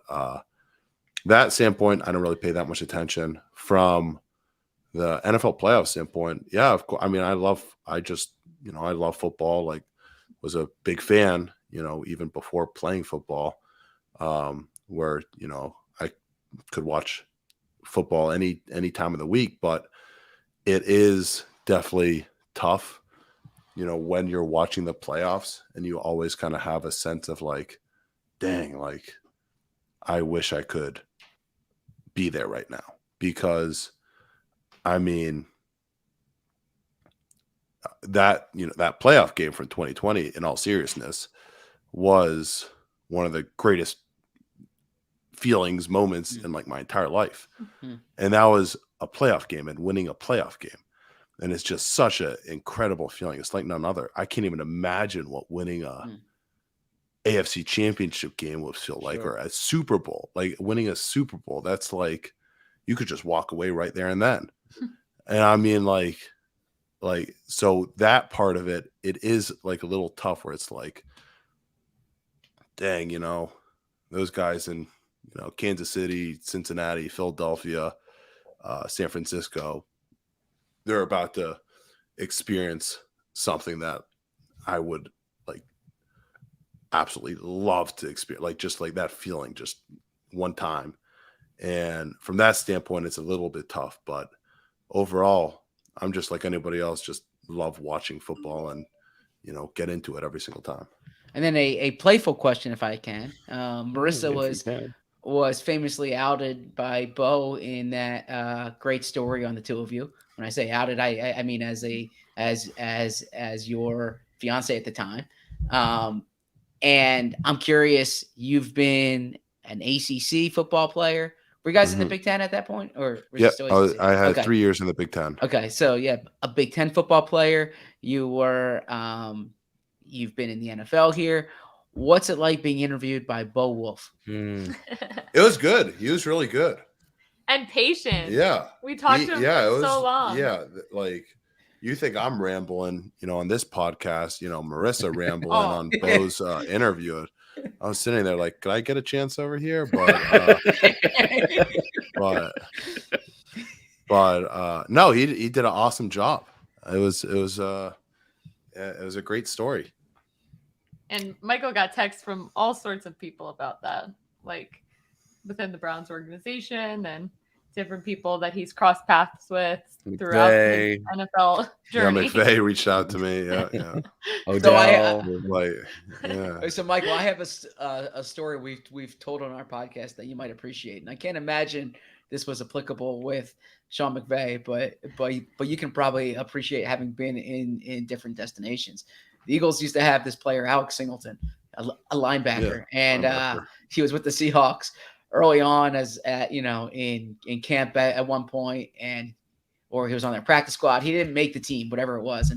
E: that standpoint, I don't really pay that much attention. From the NFL playoff standpoint, yeah, of course. I mean, I just I love football, like was a big fan, even before playing football, where, I could watch football any time of the week, but it is definitely tough, when you're watching the playoffs and you always kind of have a sense of like, dang, like I wish I could be there right now, because I mean, that playoff game from 2020, in all seriousness, was one of the greatest moments in like my entire life. And that was a playoff game, and winning a playoff game. And it's just such an incredible feeling. It's like none other. I can't even imagine what winning a AFC championship game would feel like, or a Super Bowl, like winning a Super Bowl. That's like, you could just walk away right there and then. And I mean, like, so that part of it is like a little tough, where it's like, dang, those guys in, Kansas City, Cincinnati, Philadelphia, San Francisco, they're about to experience something that I would like absolutely love to experience, like just like that feeling just one time. And from that standpoint, it's a little bit tough, but overall, I'm just like anybody else, just love watching football and, get into it every single time.
D: And then a playful question, if I can. Marissa was famously outed by Bo in that great story on the two of you. When I say outed, I mean as your fiance at the time. And I'm curious, you've been an ACC football player. Were you guys in the Big Ten at that point, or
E: yeah? I had 3 years in the Big Ten.
D: Okay, so yeah, a Big Ten football player. You were, you've been in the NFL here. What's it like being interviewed by Bo Wulf?
E: It was good. He was really good
B: and patient.
E: Yeah,
B: we talked to him for so long.
E: Yeah, like you think I'm rambling, on this podcast. Marissa rambling on Bo's interview. I was sitting there like, could I get a chance over here? But no, he did an awesome job. It was a great story.
B: And Michael got texts from all sorts of people about that, like within the Browns organization and different people that he's crossed paths with throughout his NFL journey.
E: Yeah, McVay reached out to me. Yeah.
D: So Michael, I have a story we've told on our podcast that you might appreciate, and I can't imagine this was applicable with Sean McVay, but you can probably appreciate having been in different destinations. The Eagles used to have this player, Alex Singleton, a linebacker, and he was with the Seahawks early on in camp at one point, or he was on their practice squad. He didn't make the team, whatever it was.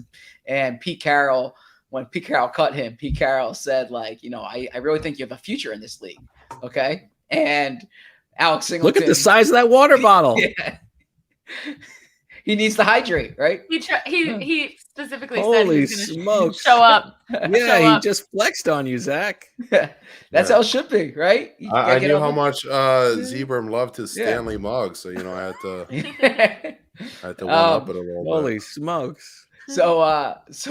D: And Pete Carroll, when Pete Carroll cut him, Pete Carroll said, like, I really think you have a future in this league. Okay. And Alex Singleton.
C: Look at the size of that water bottle.
D: Yeah. He needs to hydrate, right?
B: He specifically
C: Holy
B: said he was
C: smokes.
B: going to show up.
C: Yeah, he just flexed on you, Zach.
D: That's how it should be, right?
E: I knew how much Zebram loved his Stanley mug, so I had to one up it a little bit.
C: Holy smokes!
D: So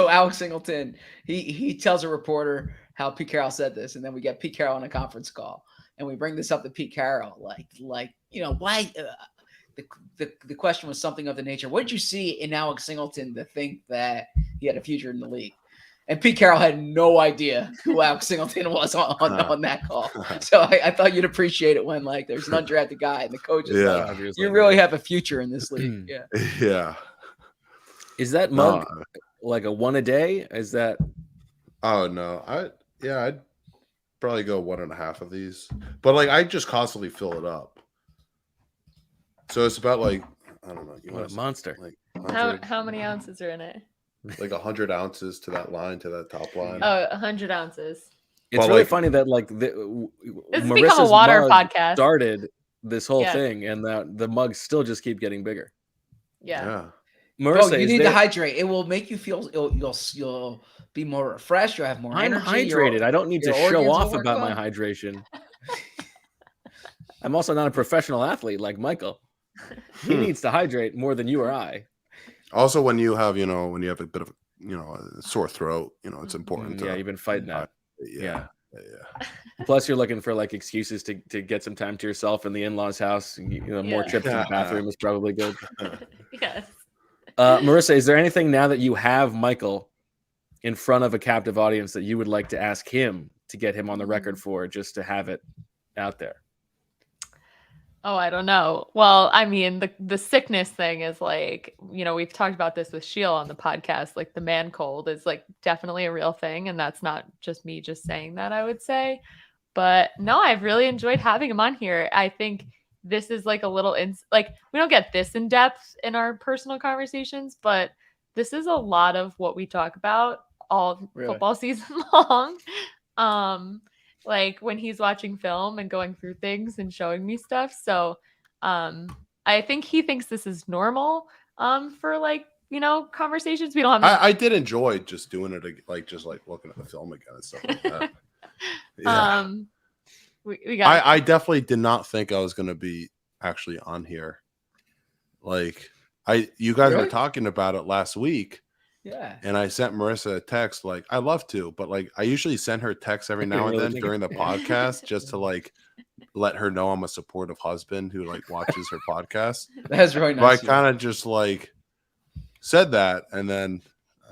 D: Alex Singleton, he tells a reporter how Pete Carroll said this, and then we get Pete Carroll on a conference call, and we bring this up to Pete Carroll, like why. The question was something of the nature, what did you see in Alex Singleton to think that he had a future in the league? And Pete Carroll had no idea who Alex Singleton was on that call. So I thought you'd appreciate it when, like, there's an undrafted guy and the coach is like, you really have a future in this league. Yeah.
E: Yeah.
C: Is that mug like a one a day? Is that?
E: Oh, no. I'd probably go 1.5 of these. But, like, I just constantly fill it up. So it's about, like, I don't know.
C: What a monster.
E: Like
B: how many ounces are in it?
E: Like 100 ounces to that top line.
B: Oh, 100 ounces.
C: It's really funny that, like,
B: this has become a water podcast.
C: Started this whole thing, and that the mugs still just keep getting bigger.
B: Yeah.
C: Marissa,
D: you need to hydrate. It will make you feel you'll be more refreshed. You'll have more energy.
C: I'm hydrated. I don't need to show off about my hydration. I'm also not a professional athlete like Michael. He needs to hydrate more than you or I.
E: Also, when you have a bit of a sore throat. It's important.
C: Yeah, you've been fighting that.
E: Yeah.
C: Plus, you're looking for like excuses to get some time to yourself in the in-laws' house. More trips to the bathroom is probably good.
B: Yes.
C: Marissa, is there anything now that you have Michael in front of a captive audience that you would like to ask him to get him on the record for, just to have it out there?
B: Oh, I don't know. Well, I mean, the sickness thing is like, we've talked about this with Sheil on the podcast. Like the man cold is like definitely a real thing. And that's not just me just saying that, I would say. But no, I've really enjoyed having him on here. I think this is like a little, we don't get this in depth in our personal conversations, but this is a lot of what we talk about all football season long. Like when he's watching film and going through things and showing me stuff. So I think he thinks this is normal for conversations. We don't have
E: I did enjoy just doing it, just looking at the film again and stuff like that. Yeah. I definitely did not think I was going to be actually on here. Like you guys were talking about it last week.
D: Yeah.
E: And I sent Marissa a text I love to, but I usually send her texts every now and then during the podcast just to let her know I'm a supportive husband who watches her podcast.
D: That's really nice.
E: But I kind of just said that, and then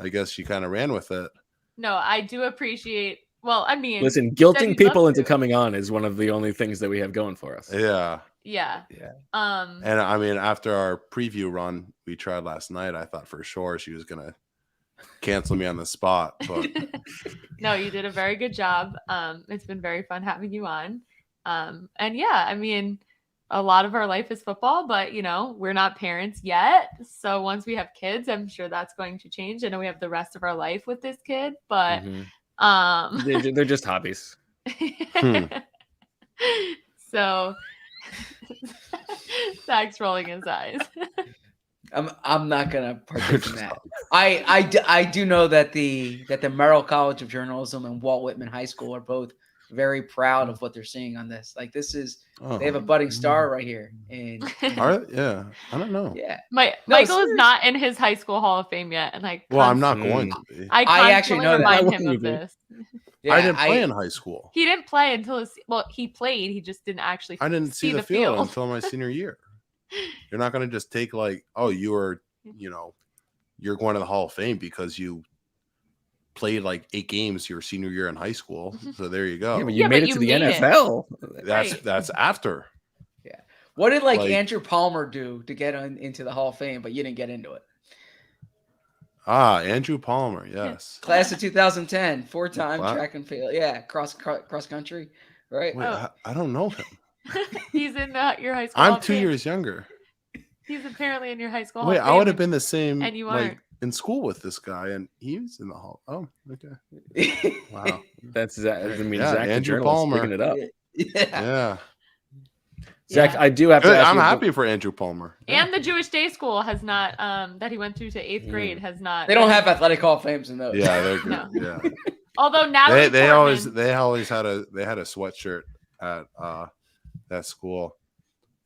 E: I guess she kind of ran with it.
B: No, I do appreciate. Well, I mean,
C: listen, guilting people into coming on is one of the only things that we have going for us.
E: Yeah.
B: Yeah.
E: And I mean, after our preview run we tried last night, I thought for sure she was gonna cancel me on the spot, but
B: no, you did a very good job. It's been very fun having you on. And yeah, I mean, a lot of our life is football, but we're not parents yet. So once we have kids, I'm sure that's going to change. I know we have the rest of our life with this kid, but
C: they're just hobbies.
B: So Zach's rolling his eyes.
D: I'm not gonna partake in that. I do know that the Merrill College of Journalism and Walt Whitman High School are both very proud of what they're seeing on this. They have a budding star right here. And
E: yeah, I don't know.
D: Yeah,
B: Michael is not in his high school Hall of Fame yet, and
E: I'm not going to be.
B: I actually know remind him of this.
E: Yeah, I didn't play in high school.
B: He didn't play until he played. He just didn't actually.
E: I didn't see the field until my senior year. You're not going to just take you're going to the Hall of Fame because you played 8 games your senior year in high school. So there you go.
C: Yeah, but you made it to the NFL.
E: That's after.
D: Yeah. What did Andrew Palmer do to get into the Hall of Fame, but you didn't get into it?
E: Andrew Palmer, yes.
D: Class of 2010, 4-time track and field. Yeah, cross country, right?
E: Wait, I don't know him.
B: He's in your high school.
E: I'm 2 years younger.
B: He's apparently in your high school.
E: Wait, I would have been the same
B: and you aren't.
E: in school with this guy, and he was in the hall. Oh, okay. Wow.
C: That's Zach. I mean,
E: Yeah,
C: Zach
E: Andrew
C: the
E: Palmer.
C: picking it up.
E: Yeah.
C: Zach, I do have to ask
E: I'm
C: you,
E: happy for Andrew Palmer.
B: And the Jewish Day School has not that he went through to 8th grade has not.
D: They don't have athletic Hall of Fames in those.
E: Yeah, they're good.
B: No.
E: Yeah.
B: Although now
E: they always had a sweatshirt at that school,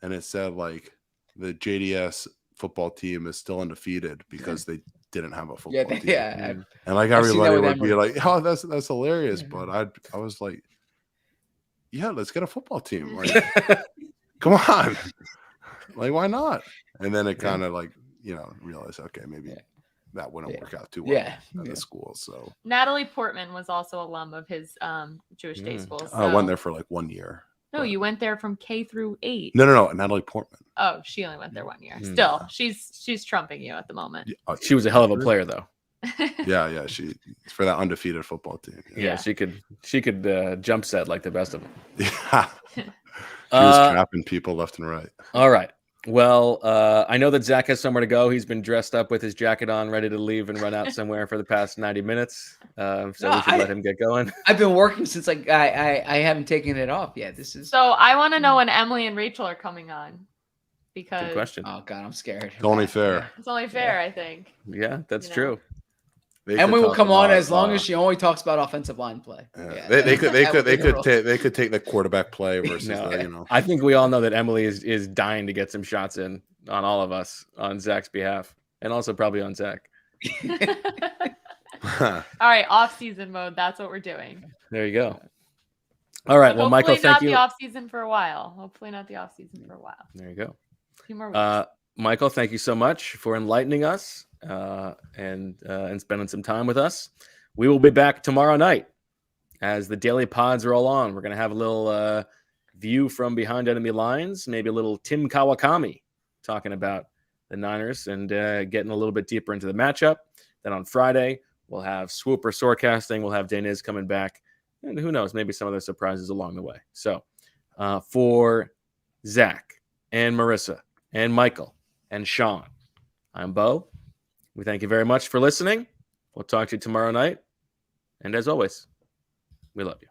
E: and it said the JDS football team is still undefeated because they didn't have a football team.
D: Yeah.
E: And everybody would be like, "Oh, that's hilarious," but I was like, "Yeah, let's get a football team." Come on, why not? And then it kind of realized, okay, maybe that wouldn't work out too well at the school. So
B: Natalie Portman was also alum of his Jewish Day School. So.
E: I went there for 1 year.
B: No, you went there from K through 8.
E: No, Natalie Portman.
B: Oh, she only went there 1 year. Still, she's trumping you at the moment.
C: She was a hell of a player, though.
E: Yeah, she for that undefeated football team.
C: Yeah, she could jump set like the best of them.
E: Yeah, she was trapping people left and right.
C: All right. Well, I know that Zach has somewhere to go. He's been dressed up with his jacket on, ready to leave and run out somewhere for the past 90 minutes. So we should let him get going.
D: I've been working since I haven't taken it off yet.
B: So I want to know when Emily and Rachel are coming on. Because
C: good question.
D: Oh God, I'm scared.
E: It's only fair.
B: It's only fair, I think.
C: Yeah, that's true.
D: Emily will come on as long as she only talks about offensive line play.
E: Yeah. They could take the quarterback play versus
C: I think we all know that Emily is dying to get some shots in on all of us on Zach's behalf, and also probably on Zach.
B: All right, off-season mode. That's what we're doing.
C: There you go. All right.
B: But
C: Well, Michael,
B: hopefully
C: thank
B: not
C: you.
B: the off-season for a while. Hopefully not the off-season for a while.
C: There you go.
B: 2 more weeks.
C: Michael, thank you so much for enlightening us and spending some time with us. We will be back tomorrow night as the daily pods roll on. We're going to have a little view from behind enemy lines, maybe a little Tim Kawakami talking about the Niners and getting a little bit deeper into the matchup. Then on Friday, we'll have Swooper Sorecasting. We'll have Daniz coming back. And who knows, maybe some other surprises along the way. So for Zach and Marissa and Michael and Sean, I'm Bo. We thank you very much for listening. We'll talk to you tomorrow night. And as always, we love you.